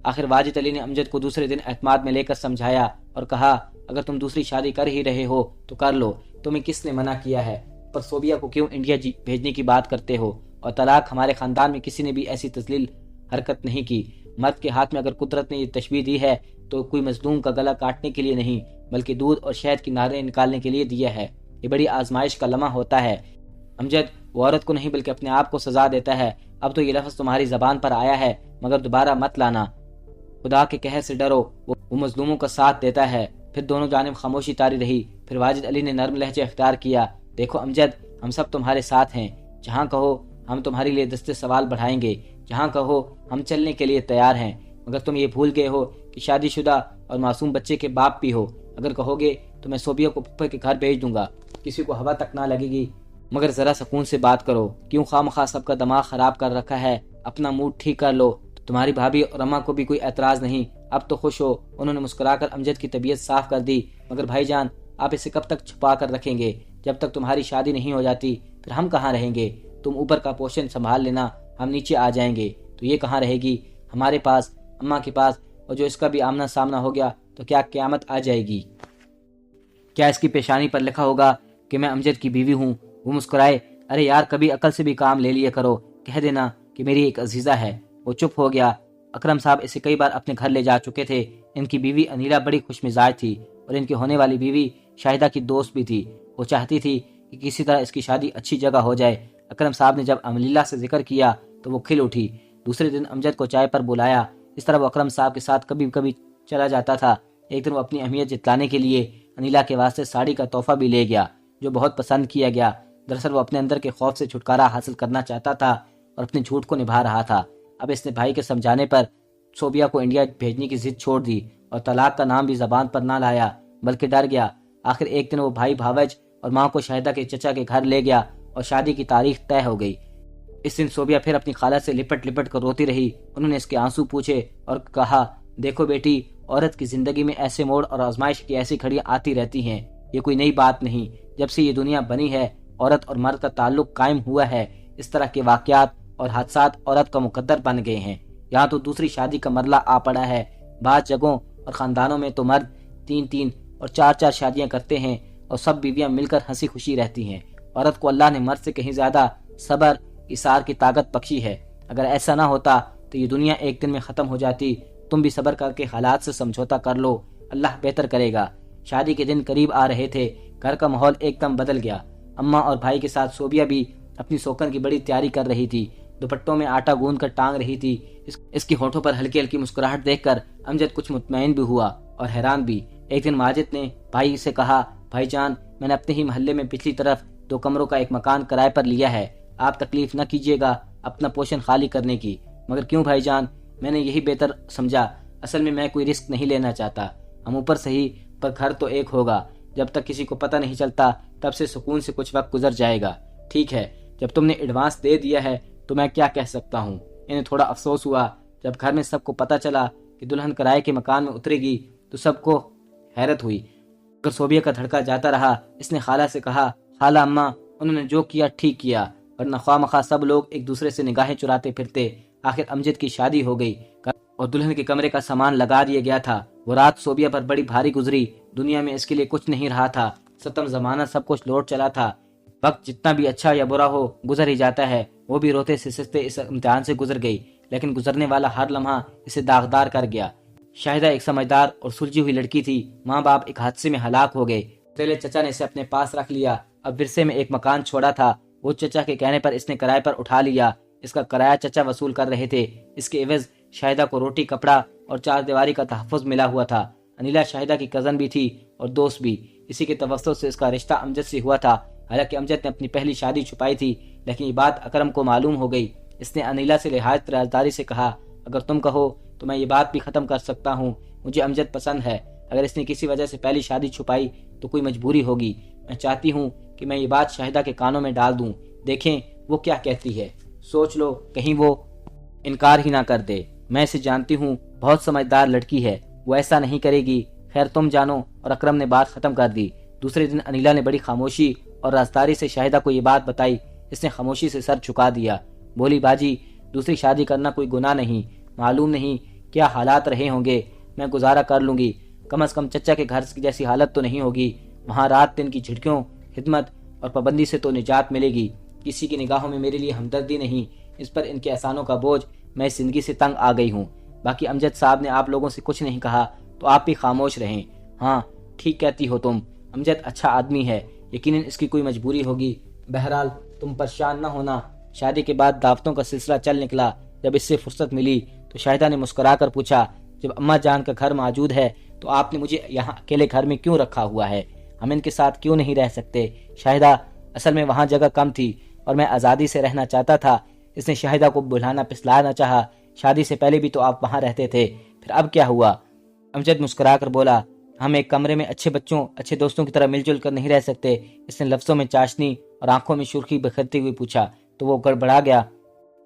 آخر واجد علی نے امجد کو دوسرے دن اعتماد میں لے کر سمجھایا اور کہا، اگر تم دوسری شادی کر ہی رہے ہو تو کر لو، تمہیں کس نے منع کیا ہے؟ پر صوبیہ کو کیوں انڈیا بھیجنے کی بات کرتے ہو؟ اور طلاق ہمارے خاندان میں کسی نے بھی ایسی تذلیل حرکت نہیں کی۔ مرد کے ہاتھ میں اگر قدرت نے یہ تشبیہ دی ہے تو کوئی مظلوم کا گلا کاٹنے کے لیے نہیں، بلکہ دودھ اور شہد کی نہریں نکالنے کے لیے دیا ہے۔ یہ بڑی آزمائش کا لمحہ ہوتا ہے۔ امجد، وہ عورت کو نہیں بلکہ اپنے آپ کو سزا دیتا ہے۔ اب تو یہ لفظ تمہاری زبان پر آیا ہے، مگر دوبارہ مت لانا۔ خدا کے قہر سے ڈرو، وہ مظلوموں کا ساتھ دیتا ہے۔ پھر دونوں جانب خاموشی طاری رہی۔ پھر واجد علی نے نرم لہجے اختیار کیا، دیکھو امجد، ہم سب تمہارے ساتھ ہیں، جہاں کہو ہم تمہارے لیے دستے سوال بڑھائیں گے، جہاں کہو ہم چلنے کے لیے تیار ہیں، مگر تم یہ بھول گئے ہو کہ شادی شدہ اور معصوم بچے کے باپ بھی ہو۔ اگر کہو گے تو میں صوبیہ کو پھپھے کے گھر بھیج دوں گا، کسی کو ہوا تک نہ لگے گی، مگر ذرا سکون سے بات کرو، کیوں خواہ سب کا دماغ خراب کر رکھا ہے؟ اپنا موڈ ٹھیک کر لو۔ تمہاری بھابھی اور اماں کو بھی کوئی اعتراض نہیں، اب تو خوش ہو۔ انہوں نے مسکرا کر امجد کی طبیعت صاف کر دی، مگر بھائی جان، آپ اسے کب تک چھپا کر رکھیں گے؟ جب تک تمہاری شادی نہیں ہو جاتی پھر ہم کہاں رہیں گے؟ تم اوپر کا پوشن سنبھال لینا، ہم نیچے آ جائیں گے تو یہ کہاں رہے گی؟ ہمارے پاس، اماں کے پاس، اور جو اس کا بھی آمنا سامنا ہو گیا تو کیا قیامت آ جائے گی؟ کیا اس کی پیشانی پر لکھا ہوگا کہ میں امجد کی بیوی ہوں؟ وہ مسکرائے، ارے یار کبھی عقل سے بھی کام لے لیا کرو، کہہ دینا کہ میری ایک عزیزہ ہے۔ وہ چپ ہو گیا۔ اکرم صاحب اسے کئی بار اپنے گھر لے جا چکے تھے۔ ان کی بیوی انیلا بڑی خوش مزاج تھی اور ان کی ہونے والی بیوی شاہدہ کی دوست بھی تھی۔ وہ چاہتی تھی کہ کسی طرح اس کی شادی اچھی جگہ ہو جائے۔ اکرم صاحب نے جب انیلا سے ذکر کیا تو وہ کھل اٹھی۔ دوسرے دن امجد کو چائے پر بلایا۔ اس طرح وہ اکرم صاحب کے ساتھ کبھی کبھی چلا جاتا تھا۔ ایک دن وہ اپنی اہمیت جتلانے کے لیے انیلا کے واسطے ساڑی کا تحفہ بھی لے گیا، جو بہت پسند کیا گیا۔ دراصل وہ اپنے اندر کے خوف سے چھٹکارا حاصل کرنا چاہتا تھا اور اپنے جھوٹ کو نبھا رہا تھا۔ اب اس نے بھائی کے سمجھانے پر صوبیہ کو انڈیا بھیجنے کی ضد چھوڑ دی اور طلاق کا نام بھی زبان پر نہ لایا، بلکہ ڈر گیا۔ آخر ایک دن وہ بھائی بھاوج اور ماں کو شاہدہ کے چچا کے گھر لے گیا اور شادی کی تاریخ طے ہو گئی۔ اس دن صوبیہ پھر اپنی خالہ سے لپٹ لپٹ کر روتی رہی۔ انہوں نے اس کے آنسو پوچھے اور کہا، دیکھو بیٹی، عورت کی زندگی میں ایسے موڑ اور آزمائش کی ایسی گھڑیاں آتی رہتی ہیں، یہ کوئی نئی بات نہیں۔ جب سے یہ دنیا بنی ہے، عورت اور مرد کا تعلق قائم ہوا ہے، اس طرح کے واقعات اور حادثات عورت کا مقدر بن گئے ہیں۔ یہاں تو دوسری شادی کا مرلہ آ پڑا ہے۔ بعض جگہوں اور خاندانوں میں تو مرد 3 اور 4 شادیاں کرتے ہیں اور سب بیویاں مل کر ہنسی خوشی رہتی ہیں۔ عورت کو اللہ نے مرد سے کہیں زیادہ صبر ایثار کی طاقت بخشی ہے۔ اگر ایسا نہ ہوتا تو یہ دنیا ایک دن میں ختم ہو جاتی۔ تم بھی صبر کر کے حالات سے سمجھوتا کر لو، اللہ بہتر کرے گا۔ شادی کے دن قریب آ رہے تھے، گھر کا ماحول ایک دم بدل گیا۔ اماں اور بھائی کے ساتھ صوبیہ بھی اپنی سوکن کی بڑی تیاری کر رہی تھی، دوپٹوں میں آٹا گوندھ کر ٹانگ رہی تھی۔ اس کی ہونٹوں پر ہلکی ہلکی مسکراہٹ دیکھ کر امجد کچھ مطمئن بھی ہوا اور حیران بھی۔ ایک دن ماجد نے بھائی سے کہا، بھائی جان، میں نے اپنے ہی محلے میں پچھلی طرف 2 کمروں کا ایک مکان کرائے پر لیا ہے، آپ تکلیف نہ کیجیے گا اپنا پوشن خالی کرنے کی۔ مگر کیوں بھائی جان؟ میں نے یہی بہتر سمجھا، اصل میں کوئی رسک نہیں لینا چاہتا۔ ہم اوپر صحیح پر گھر تو ایک ہوگا، جب تک کسی کو پتہ نہیں چلتا تب سے سکون سے کچھ وقت گزر جائے گا۔ ٹھیک ہے، جب تم نے ایڈوانس دے دیا ہے تو میں کیا کہہ سکتا ہوں۔ انہیں تھوڑا افسوس ہوا جب گھر میں سب کو پتہ چلا کہ دلہن کرائے کے مکان میں اترے گی تو سب کو حیرت ہوئی۔ اگر صوبیہ کا دھڑکا جاتا رہا، اس نے خالہ سے کہا، خالہ اماں، انہوں نے جو کیا ٹھیک کیا، ورنہ خواہ مخواہ سب لوگ ایک دوسرے سے نگاہیں چراتے پھرتے۔ آخر امجد کی شادی ہو گئی اور دلہن کے کمرے کا سامان لگا دیا گیا تھا۔ وہ رات صوبیہ پر بڑی بھاری گزری، دنیا میں اس کے لیے کچھ نہیں رہا تھا، ستم زمانہ سب کچھ لوٹ چلا تھا۔ وقت جتنا بھی اچھا یا برا ہو گزر ہی جاتا ہے، وہ بھی روتے سستے اس امتحان سے گزر گئی، لیکن گزرنے والا ہر لمحہ اسے داغدار کر گیا۔ شاہدہ ایک سمجھدار اور سلجھی ہوئی لڑکی تھی، ماں باپ ایک حادثے میں ہلاک ہو گئے۔ تیلے چچا نے اسے اپنے پاس رکھ لیا۔ اب ورثے میں ایک مکان چھوڑا تھا، وہ چچا کے کہنے پر اس نے کرائے پر اٹھا لیا۔ اس کا کرایہ چچا وصول کر رہے تھے، اس کے عوض شاہدہ کو روٹی کپڑا اور 4 دیواری کا تحفظ ملا ہوا تھا۔ انیلا شاہدہ کی کزن بھی تھی اور دوست بھی، اسی کے توسط سے اس کا رشتہ امجد سے ہوا تھا۔ حالانکہ امجد نے اپنی پہلی شادی چھپائی تھی، لیکن یہ بات اکرم کو معلوم ہو گئی۔ اس نے انیلا سے نہایت رازداری سے کہا، اگر تم کہو تو میں یہ بات بھی ختم کر سکتا ہوں، مجھے امجد پسند ہے۔ اگر اس نے کسی وجہ سے پہلی شادی چھپائی تو کوئی مجبوری ہوگی۔ میں چاہتی ہوں کہ میں یہ بات شاہدہ کے کانوں میں ڈال دوں، دیکھیں وہ کیا کہتی ہے۔ سوچ لو کہیں وہ انکار ہی نہ کر دے۔ میں اسے جانتی ہوں، بہت سمجھدار لڑکی ہے، وہ ایسا نہیں کرے گی۔ خیر تم جانو۔ اور اکرم نے بات ختم کر دی۔ دوسرے دن انیلا نے بڑی خاموشی اور رازداری سے شاہدہ کو یہ بات بتائی۔ اس نے خاموشی سے سر جھکا دیا، بولی، باجی دوسری شادی کرنا کوئی گناہ نہیں، معلوم نہیں کیا حالات رہے ہوں گے، میں گزارا کر لوں گی، کم از کم چچا کے گھر جیسی حالت تو نہیں ہوگی، وہاں رات دن کی جھڑکیوں، خدمت اور پابندی سے تو نجات ملے گی۔ کسی کی نگاہوں میں میرے لیے ہمدردی نہیں، اس پر ان کے احسانوں کا بوجھ، میں اس زندگی سے تنگ آ گئی ہوں۔ باقی امجد صاحب نے آپ لوگوں سے کچھ نہیں کہا تو آپ بھی خاموش رہیں۔ ہاں ٹھیک کہتی ہو تم، امجد اچھا آدمی ہے، یقیناً اس کی کوئی مجبوری ہوگی۔ بہرحال تم پریشان نہ ہونا۔ شادی کے بعد دعوتوں کا سلسلہ چل نکلا۔ جب اس سے فرصت ملی تو شاہدہ نے مسکرا کر پوچھا، جب اماں جان کا گھر موجود ہے تو آپ نے مجھے یہاں اکیلے گھر میں کیوں رکھا ہوا ہے؟ ہم ان کے ساتھ کیوں نہیں رہ سکتے؟ شاہدہ، اصل میں وہاں جگہ کم تھی اور میں آزادی سے رہنا چاہتا تھا۔ اس نے شاہدہ کو بلانا پسلانا چاہا، شادی سے پہلے بھی تو آپ وہاں رہتے تھے، پھر اب کیا ہوا؟ امجد مسکرا کر بولا، ہم ایک کمرے میں اچھے بچوں اچھے دوستوں کی طرح مل جل کر نہیں رہ سکتے۔ اس نے لفظوں میں چاشنی اور آنکھوں میں سرخی بکھرتے ہوئے پوچھا تو وہ گڑبڑا گیا۔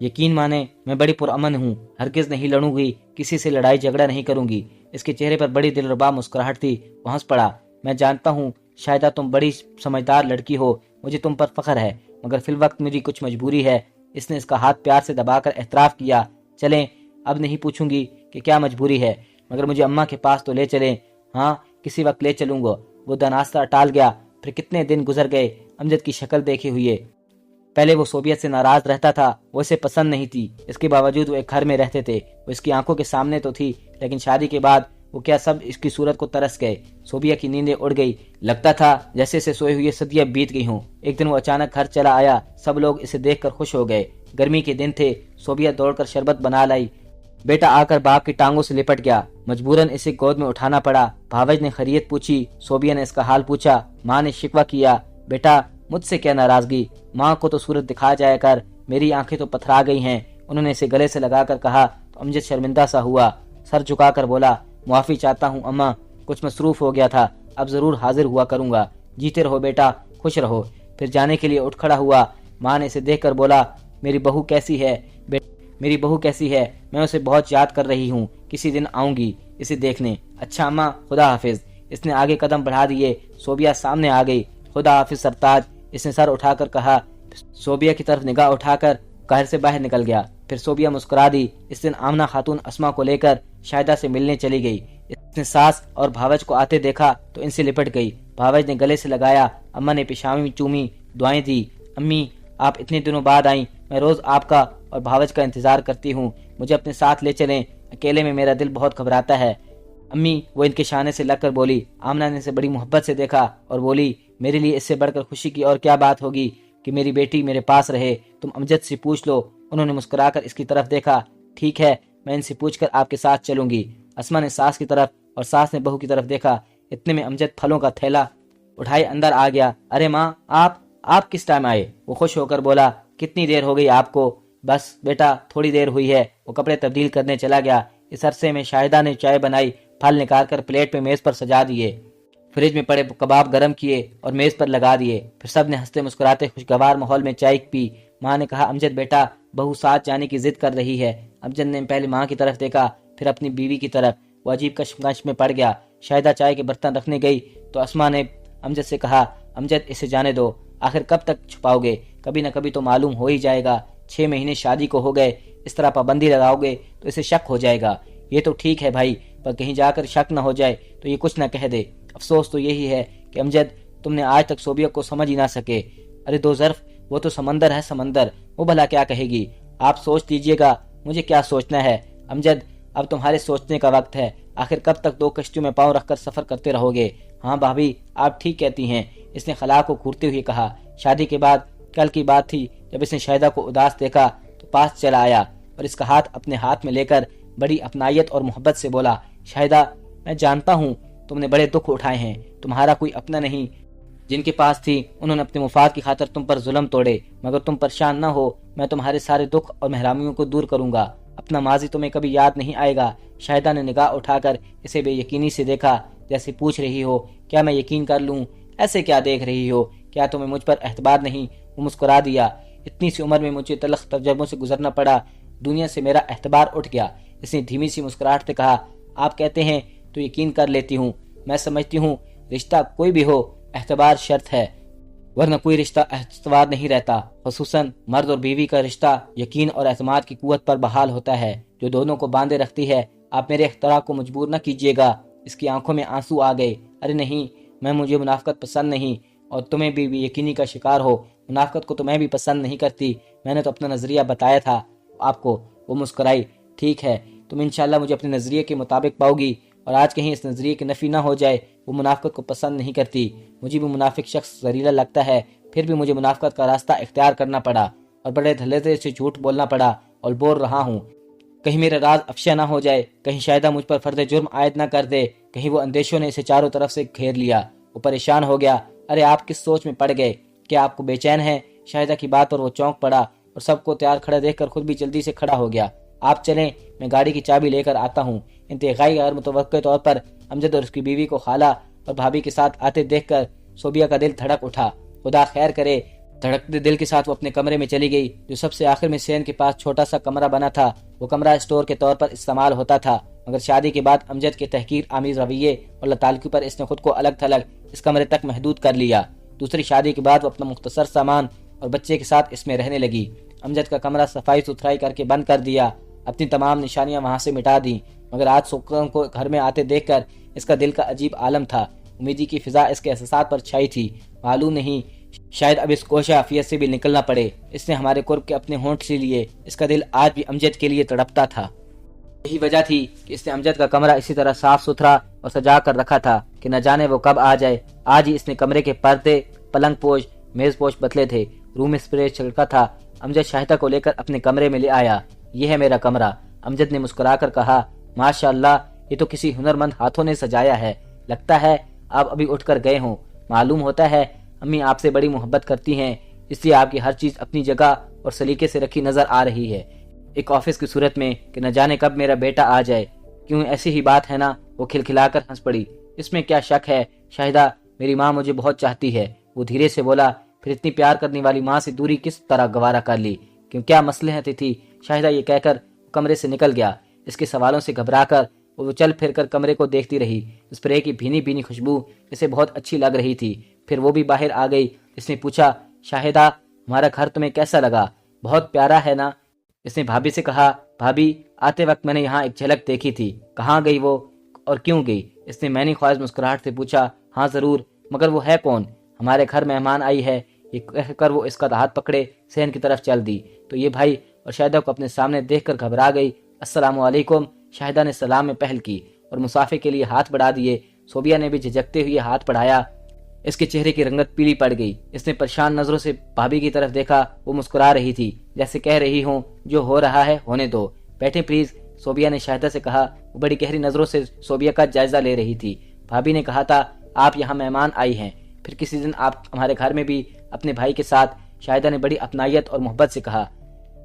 یقین مانے میں بڑی پرامن ہوں، ہرگز نہیں لڑوں گی، کسی سے لڑائی جھگڑا نہیں کروں گی۔ اس کے چہرے پر بڑی دلربا مسکراہٹ تھی، وہ ہنس پڑا۔ میں جانتا ہوں شاہدہ تم بڑی سمجھدار لڑکی ہو، مجھے تم پر فخر ہے، مگر فی الوقت میری کچھ مجبوری ہے۔ اس نے اس کا ہاتھ پیار سے دبا کر اعتراف کیا۔ چلیں، اب نہیں پوچھوں گی کہ کیا مجبوری ہے، مگر مجھے اماں کے پاس تو لے چلیں۔ ہاں کسی وقت لے چلوں گا۔ وہ دناستہ ٹال گیا۔ پھر کتنے دن گزر گئے، امجد کی شکل دیکھے ہوئے۔ پہلے وہ صوبیت سے ناراض رہتا تھا، وہ اسے پسند نہیں تھی، اس کے باوجود وہ ایک گھر میں رہتے تھے، وہ اس کی آنکھوں کے سامنے تو تھی، لیکن شادی کے بعد وہ کیا سب اس کی صورت کو ترس گئے۔ صوبیہ کی نیندیں اڑ گئی، لگتا تھا جیسے اسے سوئے ہوئے صدیاں بیت گئی ہوں۔ ایک دن وہ اچانک گھر چلا آیا، سب لوگ اسے دیکھ کر خوش ہو گئے۔ گرمی کے دن تھے، صوبیہ دوڑ کر شربت بنا لائی۔ بیٹا آ کر باپ کی ٹانگوں سے لپٹ گیا، مجبوراً اسے گود میں اٹھانا پڑا۔ بھاوج نے خیریت پوچھی، صوبیہ نے اس کا حال پوچھا۔ ماں نے شکوہ کیا، بیٹا مجھ سے کیا ناراضگی، ماں کو تو صورت دکھا جایا کر، میری آنکھیں تو پتھرا گئی ہیں۔ انہوں نے اسے گلے سے لگا کر کہا تو امجد شرمندہ سا ہوا، سر جھکا کر بولا، معافی چاہتا ہوں اماں، کچھ مصروف ہو گیا تھا، اب ضرور حاضر ہوا کروں گا۔ جیتے رہو بیٹا، خوش رہو۔ پھر جانے کے لیے اٹھ کھڑا ہوا۔ ماں نے اسے دیکھ کر بولا، میری بہو کیسی ہے؟ میری بہو کیسی ہے؟ میں اسے بہت یاد کر رہی ہوں، کسی دن آؤں گی اسے دیکھنے۔ اچھا اماں، خدا حافظ۔ اس نے آگے قدم بڑھا دیے۔ صوبیہ سامنے آ گئی۔ خدا حافظ سرتاج، اس نے سر اٹھا کر کہا۔ صوبیہ کی طرف نگاہ اٹھا کر گھر سے باہر نکل گیا۔ پھر صوبیہ مسکرا دی۔ اس دن آمنہ خاتون اسما کو لے کر شاہدہ سے ملنے چلی گئی۔ اس نے ساس اور بھاوج کو آتے دیکھا تو ان سے لپٹ گئی۔ بھاوج نے گلے سے لگایا، اماں نے پیشانی چومی، دعائیں دی۔ امی آپ اتنے دنوں بعد آئیں، میں روز آپ کا اور بھاوج کا انتظار کرتی ہوں، مجھے اپنے ساتھ لے چلیں، اکیلے میں میرا دل بہت گھبراتا ہے۔ امی وہ ان کے شانے سے لگ کر بولی۔ آمنہ نے اسے بڑی محبت سے دیکھا اور بولی، میرے لیے اس سے بڑھ کر خوشی کی اور کیا بات ہوگی کہ میری بیٹی میرے پاس رہے، تم امجد سے پوچھ لو۔ انہوں نے مسکرا کر اس کی طرف دیکھا۔ ٹھیک ہے، میں ان سے پوچھ کر آپ کے ساتھ چلوں گی۔ اسما نے ساس کی طرف اور ساس نے بہو کی طرف دیکھا۔ اتنے میں امجد پھلوں کا تھیلا اٹھائے اندر آ گیا۔ ارے ماں آپ کس ٹائم آئے؟ وہ خوش ہو کر بولا، کتنی دیر ہو گئی آپ کو؟ بس بیٹا تھوڑی دیر ہوئی ہے۔ وہ کپڑے تبدیل کرنے چلا گیا۔ اس عرصے میں شاہدہ نے چائے بنائی، پھل نکال کر پلیٹ پہ میز پر سجا دیے، فریج میں پڑے کباب گرم کیے اور میز پر لگا دیے۔ پھر سب نے ہنستے مسکراتے خوشگوار ماحول میں چائے پی۔ ماں نے کہا، امجد بیٹا بہو ساتھ جانے کی ضد کر رہی ہے۔ امجد نے پہلے ماں کی طرف دیکھا، پھر اپنی بیوی کی طرف۔ وہ عجیب کشمکش میں پڑ گیا۔ شاہدہ چائے کے برتن رکھنے گئی تو اسما نے امجد سے کہا، امجد اسے جانے دو، آخر کب تک چھپاؤ گے؟ کبھی نہ کبھی تو معلوم ہو ہی جائے گا۔ 6 مہینے شادی کو ہو گئے، اس طرح پابندی لگاؤ گے تو اسے شک ہو جائے گا۔ یہ تو ٹھیک ہے بھائی، پر کہیں جا کر شک نہ ہو جائے تو یہ کچھ نہ کہہ دے۔ افسوس تو یہی ہے کہ امجد تم نے آج تک صوبیہ کو سمجھ ہی نہ سکے۔ ارے دو ظرف، وہ تو سمندر ہے سمندر، وہ بھلا کیا کہے گی؟ آپ سوچ لیجئے گا، مجھے کیا سوچنا ہے؟ امجد اب تمہارے سوچنے کا وقت ہے۔ آخر کب تک 2 کشتیوں میں پاؤں رکھ کر سفر کرتے رہو گے؟ ہاں بھابھی آپ ٹھیک کہتی ہیں، اس نے خلا کو گھورتے ہوئے کہا۔ شادی کے بعد کل کی بات تھی، جب اس نے شاہدہ کو اداس دیکھا تو پاس چلا آیا اور اس کا ہاتھ اپنے ہاتھ میں لے کر بڑی اپنائیت اور محبت سے بولا، شاہدہ میں جانتا ہوں تم نے بڑے دکھ اٹھائے ہیں، تمہارا کوئی اپنا نہیں، جن کے پاس تھی انہوں نے اپنے مفاد کی خاطر تم پر ظلم توڑے، مگر تم پریشان نہ ہو، میں تمہارے سارے دکھ اور محرامیوں کو دور کروں گا، اپنا ماضی تمہیں کبھی یاد نہیں آئے گا۔ شاہدہ نے نگاہ اٹھا کر اسے بے یقینی سے دیکھا، جیسے پوچھ رہی ہو، کیا میں یقین کر لوں؟ ایسے کیا دیکھ رہی ہو؟ کیا تمہیں مجھ پر اعتبار نہیں؟ وہ مسکرا دیا، اتنی سی عمر میں مجھے تلخ تجربوں سے گزرنا پڑا، دنیا سے میرا اعتبار اٹھ گیا۔ اس نے دھیمی سی مسکراہٹ سے کہا، آپ کہتے ہیں تو یقین کر لیتی ہوں، میں سمجھتی ہوں رشتہ کوئی بھی ہو اعتبار شرط ہے، ورنہ کوئی رشتہ استوار نہیں رہتا، خصوصاً مرد اور بیوی کا رشتہ یقین اور اعتماد کی قوت پر بحال ہوتا ہے جو دونوں کو باندھے رکھتی ہے۔ آپ میرے اختراع کو مجبور نہ کیجیے گا۔ اس کی آنکھوں میں آنسو آ گئے۔ ارے نہیں، مجھے منافقت پسند نہیں، اور تمہیں بھی یقینی کا شکار ہو، منافقت کو تو میں بھی پسند نہیں کرتی، میں نے تو اپنا نظریہ بتایا تھا آپ کو۔ وہ مسکرائی، ٹھیک ہے، تم انشاءاللہ مجھے اپنے نظریے کے مطابق پاؤ گی، اور آج کہیں اس نظریے کی نفی نہ ہو جائے۔ وہ منافقت کو پسند نہیں کرتی، مجھے بھی منافق شخص زہریلا لگتا ہے، پھر بھی مجھے منافقت کا راستہ اختیار کرنا پڑا اور بڑے دھڑلے سے جھوٹ بولنا پڑا، اور بول رہا ہوں، کہیں میرا راز افشا نہ ہو جائے، کہیں شاہدہ مجھ پر فرد جرم عائد نہ کر دے، کہیں وہ اندیشوں نے اسے چاروں طرف سے گھیر لیا۔ وہ پریشان ہو گیا۔ ارے آپ کس سوچ میں پڑ گئے؟ کیا آپ کو بے چین ہے؟ شاہدہ کی بات پر وہ چونک پڑا اور سب کو تیار کھڑا دیکھ کر خود بھی جلدی سے کھڑا ہو گیا۔ آپ چلیں، میں گاڑی کی چابی لے کر آتا ہوں۔ انتہائی غیر متوقع طور پر امجد اور اس کی بیوی کو خالہ اور بھابھی کے ساتھ آتے دیکھ کر صوبیہ کا دل دھڑک اٹھا۔ خدا خیر کرے۔ دھڑکتے دل کے ساتھ وہ اپنے کمرے میں چلی گئی، جو سب سے آخر میں سین کے پاس چھوٹا سا کمرہ بنا تھا۔ وہ کمرہ اسٹور کے طور پر استعمال ہوتا تھا، مگر شادی کے بعد امجد کے تحقیر آمیز رویے اور لطالگی پر اس نے خود کو الگ تھلگ اس کمرے تک محدود کر لیا۔ دوسری شادی کے بعد وہ اپنا مختصر سامان اور بچے کے ساتھ اس میں رہنے لگی۔ امجد کا کمرہ صفائی ستھرائی کر کے بند کر دیا، اپنی تمام نشانیاں وہاں سے مٹا دیں، مگر آج سکران کو گھر میں آتے دیکھ کر اس کا دل کا عجیب عالم تھا۔ امیدی کی فضا اس کے احساسات پر چھائی تھی۔ معلوم نہیں، شاید اب اس کوشہ عافیت سے بھی نکلنا پڑے۔ اس نے ہمارے قرب کے اپنے ہونٹ سی لیے۔ اس کا دل آج بھی امجد کے لیے تڑپتا تھا۔ یہی وجہ تھی کہ اس نے امجد کا کمرہ اسی طرح صاف ستھرا اور سجا کر رکھا تھا کہ نہ جانے وہ کب آ جائے۔ آج ہی اس نے کمرے کے پردے، پلنگ پوش، میز پوش بدلے تھے، روم اسپرے چھڑکا تھا۔ امجد شاہدہ کو لے کر اپنے کمرے میں لے آیا۔ یہ ہے میرا کمرہ، امجد نے مسکرا کر کہا۔ ماشاءاللہ، یہ تو کسی ہنرمند ہاتھوں نے سجایا ہے۔ لگتا ہے آپ ابھی اٹھ کر گئے ہوں۔ معلوم ہوتا ہے امی آپ سے بڑی محبت کرتی ہیں، اس لیے آپ کی ہر چیز اپنی جگہ اور سلیقے سے رکھی نظر آ رہی ہے، ایک آفس کی صورت میں کہ نہ جانے کب میرا بیٹا آ جائے۔ کیوں ایسی ہی بات ہے نا؟ وہ کھلکھلا کر ہنس پڑی۔ اس میں کیا شک ہے شاہدہ، میری ماں مجھے بہت چاہتی ہے، وہ دھیرے سے بولا۔ پھر اتنی پیار کرنے والی ماں سے دوری کس طرح گوارا کر لی؟ کیوں کیا مصلحت تھی؟ شاہدہ یہ کہہ کر کمرے سے نکل گیا۔ اس کے سوالوں سے گھبرا کر وہ چل پھر کر کمرے کو دیکھتی رہی۔ اسپرے کی بھینی بھینی خوشبو اسے بہت اچھی لگ رہی تھی۔ پھر وہ بھی باہر آ گئی۔ اس نے پوچھا، شاہدہ ہمارا گھر تمہیں کیسا لگا؟ بہت پیارا ہے نا؟ اس نے بھابھی سے کہا، بھابھی آتے وقت میں نے یہاں ایک جھلک دیکھی تھی، کہاں گئی وہ اور کیوں گئی؟ اس نے معنی خواہش مسکراہٹ سے پوچھا، ہاں ضرور، مگر وہ ہے کون؟ ہمارے گھر مہمان آئی ہے، یہ کہہ کر وہ اس کا ہاتھ پکڑے صحن کی طرف چل دی تو یہ بھائی اور شاہدہ کو اپنے سامنے دیکھ کر گھبرا گئی۔ السلام علیکم، شاہدہ نے سلام میں پہل کی اور مسافے کے لیے ہاتھ بڑھا دیے۔ صوبیہ نے بھی جھجکتے ہوئے ہاتھ بڑھایا۔ اس کے چہرے کی رنگت پیلی پڑ گئی۔ اس نے پریشان نظروں سے بھابھی کی طرف دیکھا، وہ مسکرا رہی تھی جیسے کہہ رہی ہوں جو ہو رہا ہے ہونے دو، بیٹھیں پلیز، صوبیہ نے شاہدہ سے کہا۔ وہ بڑی گہری نظروں سے صوبیہ کا جائزہ لے رہی تھی۔ بھابھی نے کہا تھا آپ یہاں مہمان آئی ہیں، پھر کسی دن آپ ہمارے گھر میں بھی اپنے بھائی کے ساتھ، شاہدہ نے بڑی اپنائیت اور محبت سے کہا۔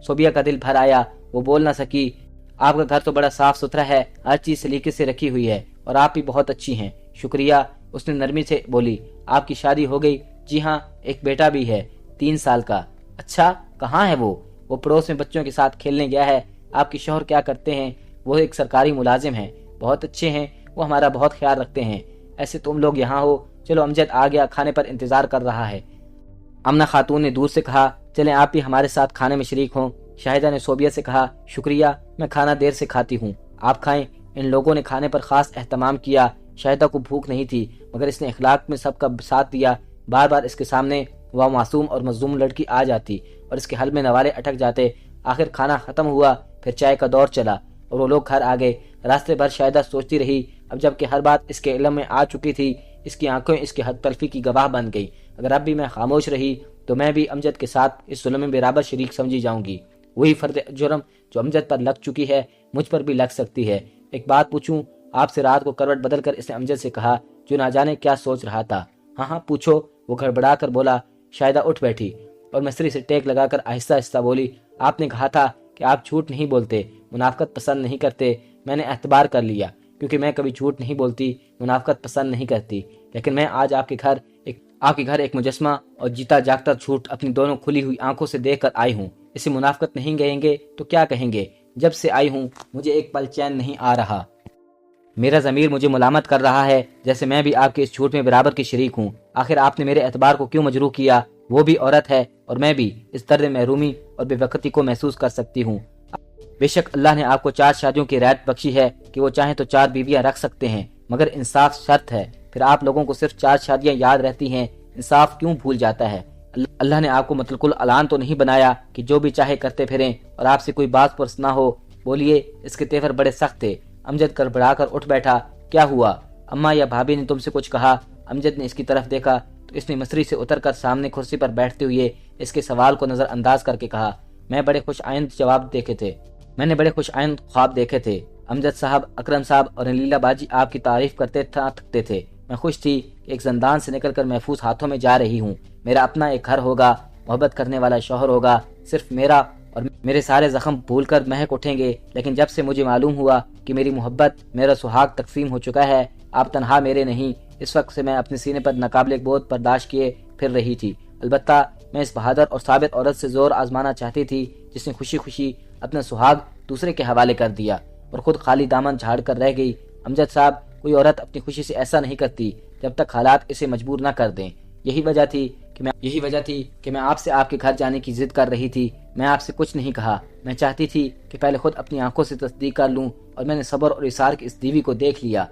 صوبیہ کا دل بھر آیا، وہ بول نہ سکی۔ آپ کا گھر تو بڑا صاف ستھرا ہے، ہر چیز سلیقے سے رکھی ہوئی ہے اور آپ بھی بہت اچھی ہیں۔ شکریہ، اس نے نرمی سے بولی۔ آپ کی شادی ہو گئی؟ جی ہاں، ایک بیٹا بھی ہے، 3 سال کا۔ اچھا، کہاں ہے وہ پڑوس میں بچوں کے ساتھ کھیلنے گیا ہے۔ آپ کے شوہر کیا کرتے ہیں؟ وہ ایک سرکاری ملازم ہیں، بہت اچھے ہیں، وہ ہمارا بہت خیال رکھتے ہیں۔ ایسے تم لوگ یہاں ہو، چلو امجد آ گیا، کھانے پر انتظار کر رہا ہے۔ امنہ خاتون نے دور سے کہا، چلیں آپ بھی ہمارے ساتھ کھانے میں شریک ہوں۔ شاہدہ نے صوبیہ سے کہا، شکریہ، میں کھانا دیر سے کھاتی ہوں، آپ کھائیں۔ ان لوگوں نے کھانے پر خاص اہتمام کیا۔ شاہدہ کو بھوک نہیں تھی مگر اس نے اخلاق میں سب کا ساتھ دیا۔ بار بار اس کے سامنے وہ معصوم اور مظلوم لڑکی آ جاتی اور اس کے حل میں نوالے اٹک جاتے۔ آخر کھانا ختم ہوا، پھر چائے کا دور چلا اور وہ لوگ گھر آ گئے۔ راستے بھر شاہدہ سوچتی رہی، اب جب کہ ہر بات اس کے علم میں آ چکی تھی، اس کی آنکھیں اس کی حد تلفی کی گواہ بن گئی۔ اگر اب بھی میں خاموش رہی تو میں بھی امجد کے ساتھ اس ظلم میں برابر شریک سمجھی جاؤں گی۔ وہی فرد جرم جو امجد پر لگ چکی ہے مجھ پر بھی لگ سکتی ہے۔ ایک بات پوچھوں آپ سے؟ رات کو کروٹ بدل کر اس نے امجد سے کہا جو نہ جانے کیا سوچ رہا تھا۔ ہاں ہاں پوچھو، وہ گڑبڑا کر بولا۔ شاہدہ اٹھ بیٹھی اور مصری سے ٹیک لگا کر آہستہ آہستہ بولی، آپ نے کہا تھا کہ آپ جھوٹ نہیں بولتے، منافقت پسند نہیں کرتے۔ میں نے اعتبار کر لیا کیونکہ میں کبھی جھوٹ نہیں بولتی، منافقت پسند نہیں کرتی، لیکن میں آج آپ کے گھر ایک مجسمہ اور جیتا جاگتا جھوٹ اپنی دونوں کھلی ہوئی آنکھوں سے دیکھ کر آئی ہوں۔ اسے منافقت نہیں کہیں گے تو کیا کہیں گے؟ جب سے آئی ہوں مجھے ایک پل چین نہیں آ رہا۔ میرا ضمیر مجھے ملامت کر رہا ہے جیسے میں بھی آپ کے اس جھوٹ میں برابر کی شریک ہوں۔ آخر آپ نے میرے اعتبار کو کیوں مجروح کیا؟ وہ بھی عورت ہے اور میں بھی اس درد محرومی اور بے وقتی کو محسوس کر سکتی ہوں۔ بے شک اللہ نے آپ کو 4 شادیوں کی رعایت بخشی ہے کہ وہ چاہیں تو 4 بیویاں رکھ سکتے ہیں، مگر انصاف شرط ہے۔ پھر آپ لوگوں کو صرف 4 شادیاں یاد رہتی ہیں، انصاف کیوں بھول جاتا ہے؟ اللہ نے آپ کو مطلق العنان تو نہیں بنایا کہ جو بھی چاہے کرتے پھریں اور آپ سے کوئی بات پرس نہ ہو؟ بولیے، اس کے تیور بڑے سخت تھے۔ امجد گڑبڑا کر اٹھ بیٹھا۔ کیا ہوا؟ اماں یا بھابھی نے تم سے کچھ کہا؟ امجد نے اس کی طرف دیکھا تو اس نے مصری سے اتر کر سامنے کرسی پر بیٹھتے ہوئے اس کے سوال کو نظر انداز کر کے کہا، میں نے بڑے خوش آئند خواب دیکھے تھے۔ امجد صاحب، اکرم صاحب اور لیلا باجی آپ کی تعریف کرتے تھکتے تھے۔ میں خوش تھی کہ ایک زندان سے نکل کر محفوظ ہاتھوں میں جا رہی ہوں۔ میرا اپنا ایک گھر ہوگا، محبت کرنے والا شوہر ہوگا، صرف میرا، اور میرے سارے زخم بھول کر مہک اٹھیں گے۔ لیکن جب سے مجھے معلوم ہوا کہ میری محبت، میرا سہاگ تقسیم ہو چکا ہے، آپ تنہا میرے نہیں، اس وقت سے میں اپنے سینے پر ناقابل بوجھ برداشت کیے پھر رہی تھی۔ البتہ میں اس بہادر اور ثابت عورت سے زور آزمانا چاہتی تھی جس نے خوشی خوشی اپنا سہاگ دوسرے کے حوالے کر دیا اور خود خالی دامن جھاڑ کر رہ گئی۔ امجد صاحب، کوئی عورت اپنی خوشی سے ایسا نہیں کرتی جب تک حالات اسے مجبور نہ کر دیں۔ یہی وجہ تھی کہ میں آپ سے آپ کے گھر جانے کی ضد کر رہی تھی۔ میں آپ سے کچھ نہیں کہا، میں چاہتی تھی کہ پہلے خود اپنی آنکھوں سے تصدیق کر لوں، اور میں نے صبر اور اصرار کی اس دیوی کو دیکھ لیا۔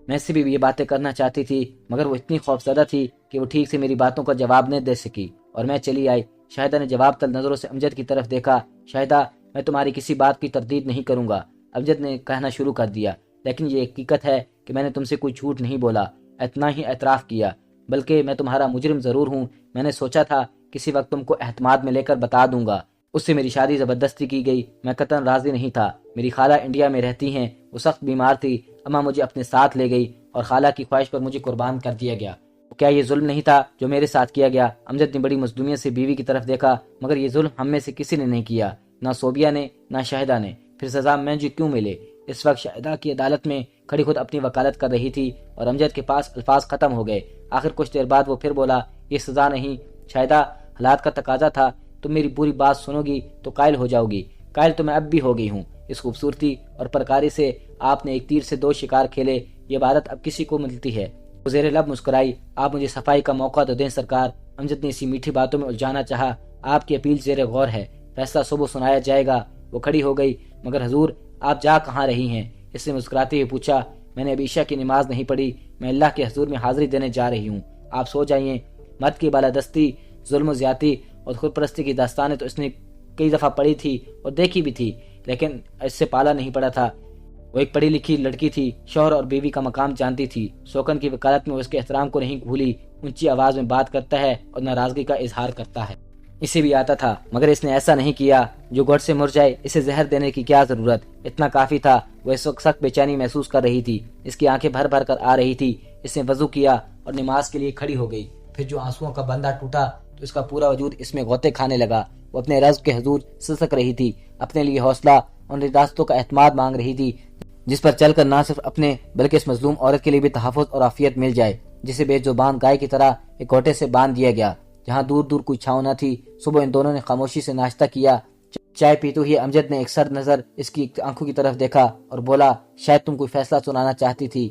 میں اس سے بھی یہ باتیں کرنا چاہتی تھی مگر وہ اتنی خوفزدہ تھی کہ وہ ٹھیک سے میری باتوں کا جواب نہیں دے سکی اور میں چلی آئی۔ شاہدہ نے جواب طلب نظروں سے امجد کی طرف دیکھا۔ شاہدہ، میں تمہاری کسی بات کی تردید نہیں کروں گا، امجد نے کہنا شروع کر دیا، لیکن یہ حقیقت ہے کہ میں نے تم سے کوئی جھوٹ نہیں بولا، اتنا ہی اعتراف کیا، بلکہ میں تمہارا مجرم ضرور ہوں۔ میں نے سوچا تھا کسی وقت تم کو اعتماد میں لے کر بتا دوں گا۔ اس سے میری شادی زبردستی کی گئی، میں قطعاً راضی نہیں تھا۔ میری خالہ انڈیا میں رہتی ہیں، وہ سخت بیمار تھی، اماں مجھے اپنے ساتھ لے گئی اور خالہ کی خواہش پر مجھے قربان کر دیا گیا۔ کیا یہ ظلم نہیں تھا جو میرے ساتھ کیا گیا؟ امجد نے بڑی مظلومیت سے بیوی کی طرف دیکھا۔ مگر یہ ظلم ہم میں سے کسی نے نہیں کیا، نہ صوبیہ نے نہ شاہدہ نے، پھر سزا مجھے کیوں ملے؟ اس وقت شاہدہ کی عدالت میں کھڑی خود اپنی وکالت کر رہی تھی اور امجد کے پاس الفاظ ختم ہو گئے۔ آخر کچھ دیر بعد وہ پھر بولا، یہ سزا نہیں شاہدہ، حالات کا تقاضا تھا، تم میری پوری بات سنو گی تو قائل ہو جاؤ گی۔ قائل تو میں اب بھی ہو گئی ہوں۔ اس خوبصورتی اور پرکاری سے آپ نے ایک تیر سے 2 شکار کھیلے، یہ عبادت اب کسی کو ملتی ہے؟ وہ زیر لب مسکرائی۔ آپ مجھے صفائی کا موقع تو دیں سرکار۔ امجد نے اسی میٹھی باتوں میں الجھانا چاہا۔ آپ کی اپیل زیر غور ہے، فیصلہ صبح سنایا جائے گا۔ وہ کھڑی ہو گئی۔ مگر حضور آپ جا کہاں رہی ہیں؟ اس نے مسکراتے ہوئے پوچھا۔ میں نے ابھی عشاء کی نماز نہیں پڑھی، میں اللہ کے حضور میں حاضری دینے جا رہی ہوں، آپ سو جائیے۔ مرد کی بالادستی، ظلم و زیادتی اور خود پرستی کی داستانیں تو اس نے کئی دفعہ پڑھی تھی اور دیکھی بھی تھی، لیکن اس سے پالا نہیں پڑا تھا۔ وہ ایک پڑھی لکھی لڑکی تھی، شوہر اور بیوی کا مقام جانتی تھی۔ سوکن کی وکالت میں وہ اس کے احترام کو نہیں بھولی، اونچی آواز میں بات کرتا ہے اور ناراضگی کا اظہار کرتا ہے۔ اسے بھی آتا تھا، مگر اس نے ایسا نہیں کیا جو گڑ سے مر جائے۔ اسے زہر دینے کی کیا ضرورت، اتنا کافی تھا۔ وہ اس وقت سخت بے چینی محسوس کر رہی تھی، اس کی آنکھیں بھر بھر کر آ رہی تھی۔ اس نے وضو کیا اور نماز کے لیے کھڑی ہو گئی۔ پھر جو آنسوؤں کا بندہ ٹوٹا تو اس کا پورا وجود اس میں غوطے کھانے لگا۔ وہ اپنے رزق کے حضور سسک رہی تھی، اپنے لیے حوصلہ اور راستوں کا اعتماد مانگ رہی تھی، جس پر چل کر نہ صرف اپنے بلکہ اس مظلوم عورت کے لیے بھی تحفظ اور عافیت مل جائے، جسے بے زبان گائے کی طرح ایک گھوٹے سے باندھ دیا گیا جہاں دور دور کوئی چھاؤں نہ تھی۔ صبح ان دونوں نے خاموشی سے ناشتہ کیا۔ چائے پیتے ہی امجد نے ایک سر نظر اس کی آنکھوں کی طرف دیکھا اور بولا، شاید تم کوئی فیصلہ سنانا چاہتی تھی،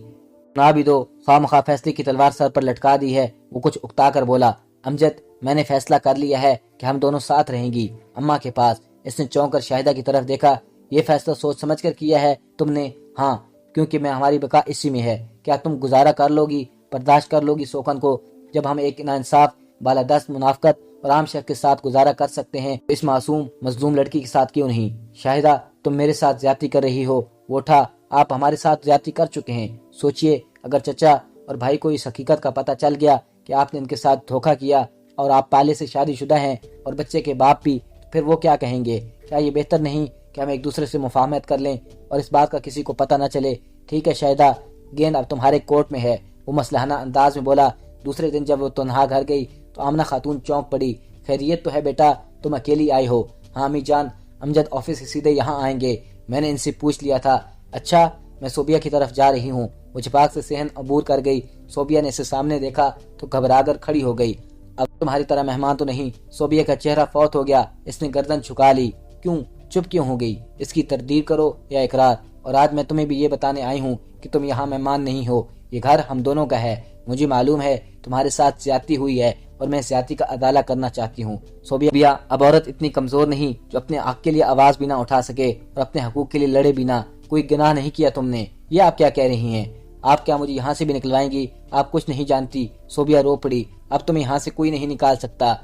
سنا بھی دو، خواہ مخواہ فیصلے کی تلوار سر پر لٹکا دی ہے۔ وہ کچھ اکتا کر بولا، امجد میں نے فیصلہ کر لیا ہے کہ ہم دونوں ساتھ رہیں گی اماں کے پاس۔ اس نے چونک کر شاہدہ کی طرف دیکھا۔ یہ فیصلہ سوچ سمجھ کر کیا ہے تم نے؟ ہاں، کیونکہ میں ہماری بقا اسی میں ہے۔ کیا تم گزارا کر لو گی، برداشت کر لو گی سوکن کو؟ جب ہم ایک ناانصاف، بالادست، منافقت اور عام شخص کے ساتھ گزارا کر سکتے ہیں، اس معصوم مظلوم لڑکی کے ساتھ کیوں نہیں؟ شاہدہ تم میرے ساتھ زیادتی کر رہی ہو۔ وہ اٹھا، آپ ہمارے ساتھ زیادتی کر چکے ہیں۔ سوچئے اگر چچا اور بھائی کو اس حقیقت کا پتہ چل گیا کہ آپ نے ان کے ساتھ دھوکہ کیا اور آپ پہلے سے شادی شدہ ہیں اور بچے کے باپ بھی، پھر وہ کیا کہیں گے؟ کیا یہ بہتر نہیں کہ ہم ایک دوسرے سے مفاہمت کر لیں اور اس بات کا کسی کو پتہ نہ چلے؟ ٹھیک ہے شاہدہ، گیند اب تمہارے کورٹ میں ہے، وہ مصلحانہ انداز میں بولا۔ دوسرے دن جب وہ تنہا گھر گئی تو آمنہ خاتون چونک پڑی۔ خیریت تو ہے بیٹا، تم اکیلی آئی ہو؟ ہاں امی جان، امجد آفس سے سیدھے یہاں آئیں گے، میں نے ان سے پوچھ لیا تھا۔ اچھا، میں صوبیہ کی طرف جا رہی ہوں۔ وہ چپاک سے صحن عبور کر گئی۔ صوبیہ نے اسے سامنے دیکھا تو گھبرا کر کھڑی ہو گئی۔ اب تمہاری طرح مہمان تو نہیں؟ صوبیہ کا چہرہ فوت ہو گیا۔ اس نے گردن جھکا لی۔ کیوں چپ کیوں ہو گئی؟ اس کی تردید کرو یا اقرار؟ اور آج میں تمہیں بھی یہ بتانے آئی ہوں کہ تم یہاں مہمان نہیں ہو، یہ گھر ہم دونوں کا ہے۔ مجھے معلوم ہے تمہارے ساتھ زیادتی ہوئی ہے اور میں زیادتی کا ازالہ کرنا چاہتی ہوں۔ صوبیہ، اب عورت اتنی کمزور نہیں جو اپنے حق کے لیے آواز بھی نہ اٹھا سکے اور اپنے حقوق کے لیے لڑے بھی نہ۔ کوئی گناہ نہیں کیا تم نے، یہ آپ کیا کہہ رہی ہیں؟ آپ کیا مجھے یہاں سے بھی نکلوائیں گی؟ آپ کچھ نہیں جانتی۔ صوبیہ رو پڑی، اب تمہیں یہاں سے کوئی نہیں نکال سکتا۔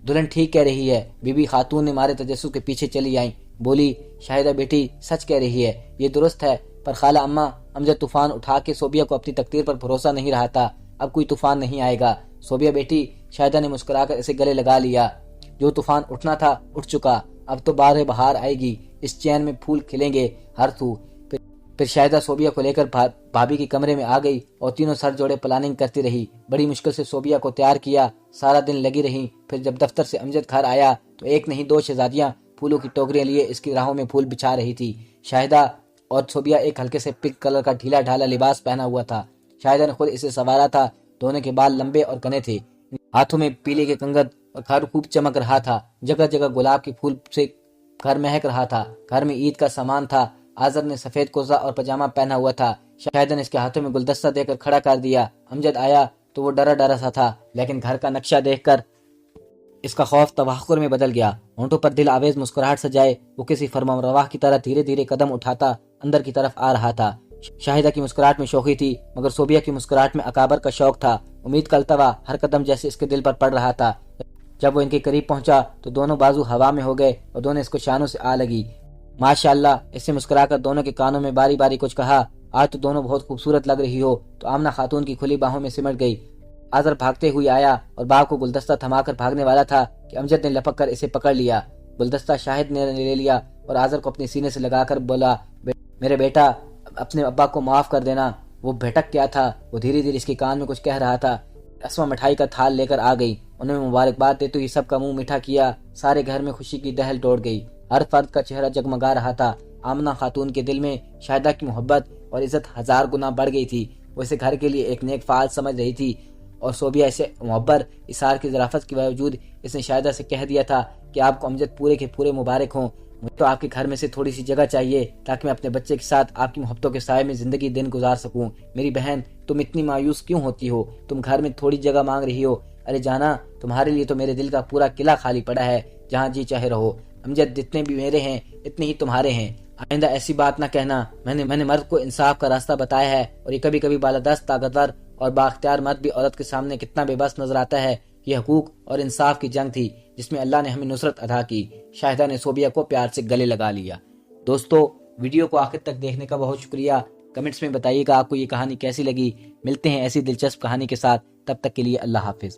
دلہن ٹھیک کہہ رہی ہے، بی بی خاتون نے مارے تجسس کے پیچھے چلی آئیں۔ بولی، شاہدہ بیٹی سچ کہہ رہی ہے، یہ درست ہے، پر خالہ اماں، امجد طوفان اٹھا کے صوبیہ کو اپنی تقدیر پر بھروسہ نہیں رہا تھا، اب کوئی طوفان نہیں آئے گا۔ صوبیہ بیٹی، شاہدہ نے مسکرا کر اسے گلے لگا لیا۔ جو طوفان اٹھنا تھا اٹھ چکا، اب تو بہار آئے گی، اس چین میں پھول کھلیں گے ہر تو۔ پھر شاہدہ صوبیہ کو لے کر بھابھی کے کمرے میں آ گئی اور تینوں سر جوڑے پلاننگ کرتی رہی۔ بڑی مشکل سے صوبیہ کو تیار کیا، سارا دن لگی رہی۔ پھر جب دفتر سے امجد گھر آیا تو ایک نہیں دو شہزادیاں پھولوں کی ٹوکریاں لیے اس کی راہوں میں پھول بچھا رہی تھی۔ شاہدہ اور صوبیہ ایک ہلکے سے پنک کلر کا ڈھیلا ڈھالا لباس پہنا ہوا تھا۔ شاہدہ نے خود اسے سنوارا تھا، دونوں کے بال لمبے اور گھنے تھے، ہاتھوں میں پیلے کے کنگن اور گھر خوب چمک رہا تھا۔ جگہ جگہ گلاب کے پھول سے گھر مہک رہا تھا۔ گھر میں عید کا سامان تھا۔ آزر نے سفید کوزہ اور پاجامہ پہنا ہوا تھا۔ شاہدہ نے اس کے ہاتھوں میں گلدستہ دے کر کھڑا کر دیا۔ امجد آیا تو وہ ڈرا ڈرا سا تھا، لیکن گھر کا نقشہ دیکھ کر اس کا خوف توقع میں بدل گیا۔ ہونٹوں پر دل آویز مسکراہٹ سجائے وہ کسی فرمانروا کی طرح دھیرے دھیرے قدم اٹھاتا اندر کی طرف آ رہا تھا۔ شاہدہ کی مسکراہٹ میں شوخی تھی، مگر صوبیہ کی مسکراہٹ میں اکابر کا شوق تھا، امید کا التوا ہر قدم جیسے اس کے دل پر پڑ رہا تھا۔ جب وہ ان کے قریب پہنچا تو دونوں بازو ہوا میں ہو گئے اور دونوں اس کو شانوں سے آ لگی۔ ماشاءاللہ، اس سے مسکرا کر دونوں کے کانوں میں باری باری کچھ کہا۔ آج تو دونوں بہت خوبصورت لگ رہی ہو۔ تو آمنہ خاتون کی کھلی باہوں میں سمٹ گئی۔ آزر بھاگتے ہوئے آیا اور باپ کو گلدستہ تھما کر بھاگنے والا تھا کہ امجد نے لپک کر اسے پکڑ لیا۔ گلدستہ شاہد نے لے لیا اور آزر کو اپنے سینے سے لگا کر بولا، میرے بیٹا، اپنے ابا کو معاف کر دینا۔ وہ بھٹک گیا تھا، وہ دھیرے دھیرے اس کے کان میں کچھ کہہ رہا تھا۔ اسما مٹھائی کا تھال لے کر آ گئی، انہوں نے مبارکباد دیتے ہوئے سب کا منہ میٹھا کیا۔ سارے گھر میں خوشی کی دہل دوڑ گئی، ہر فرد کا چہرہ جگمگا رہا تھا۔ آمنہ خاتون کے دل میں شاہدہ کی محبت اور عزت 1000 گنا بڑھ گئی تھی۔ وہ اسے گھر کے لیے ایک نیک فعال سمجھ رہی تھی، اور صوبیہ اسے محبت اثار کی ظرافت کے باوجود اس نے شاہدہ سے کہہ دیا تھا کہ آپ کو امجد پورے کے پورے مبارک ہوں۔ مجھے تو آپ کے گھر میں سے تھوڑی سی جگہ چاہیے تاکہ میں اپنے بچے کے ساتھ آپ کی محبتوں کے سائے میں زندگی دن گزار سکوں۔ میری بہن، تم اتنی مایوس کیوں ہوتی ہو؟ تم گھر میں تھوڑی جگہ مانگ رہی ہو۔ ارے جانا، تمہارے لیے تو میرے دل کا پورا قلعہ خالی پڑا ہے، جہاں جی چاہے رہو۔ امجد جتنے بھی میرے ہیں اتنے ہی تمہارے ہیں، آئندہ ایسی بات نہ کہنا۔ میں نے مرد کو انصاف کا راستہ بتایا ہے، اور یہ کبھی کبھی بالادست طاقتور اور بااختیار مرد بھی عورت کے سامنے کتنا بے بس نظر آتا ہے۔ یہ حقوق اور انصاف کی جنگ تھی جس میں اللہ نے ہمیں نصرت عطا کی۔ شاہدہ نے صوبیہ کو پیار سے گلے لگا لیا۔ دوستو، ویڈیو کو آخر تک دیکھنے کا بہت شکریہ۔ کمنٹس میں بتائیے گا آپ کو یہ کہانی کیسی لگی۔ ملتے ہیں ایسی دلچسپ کہانی کے ساتھ، تب تک کے لیے اللہ حافظ۔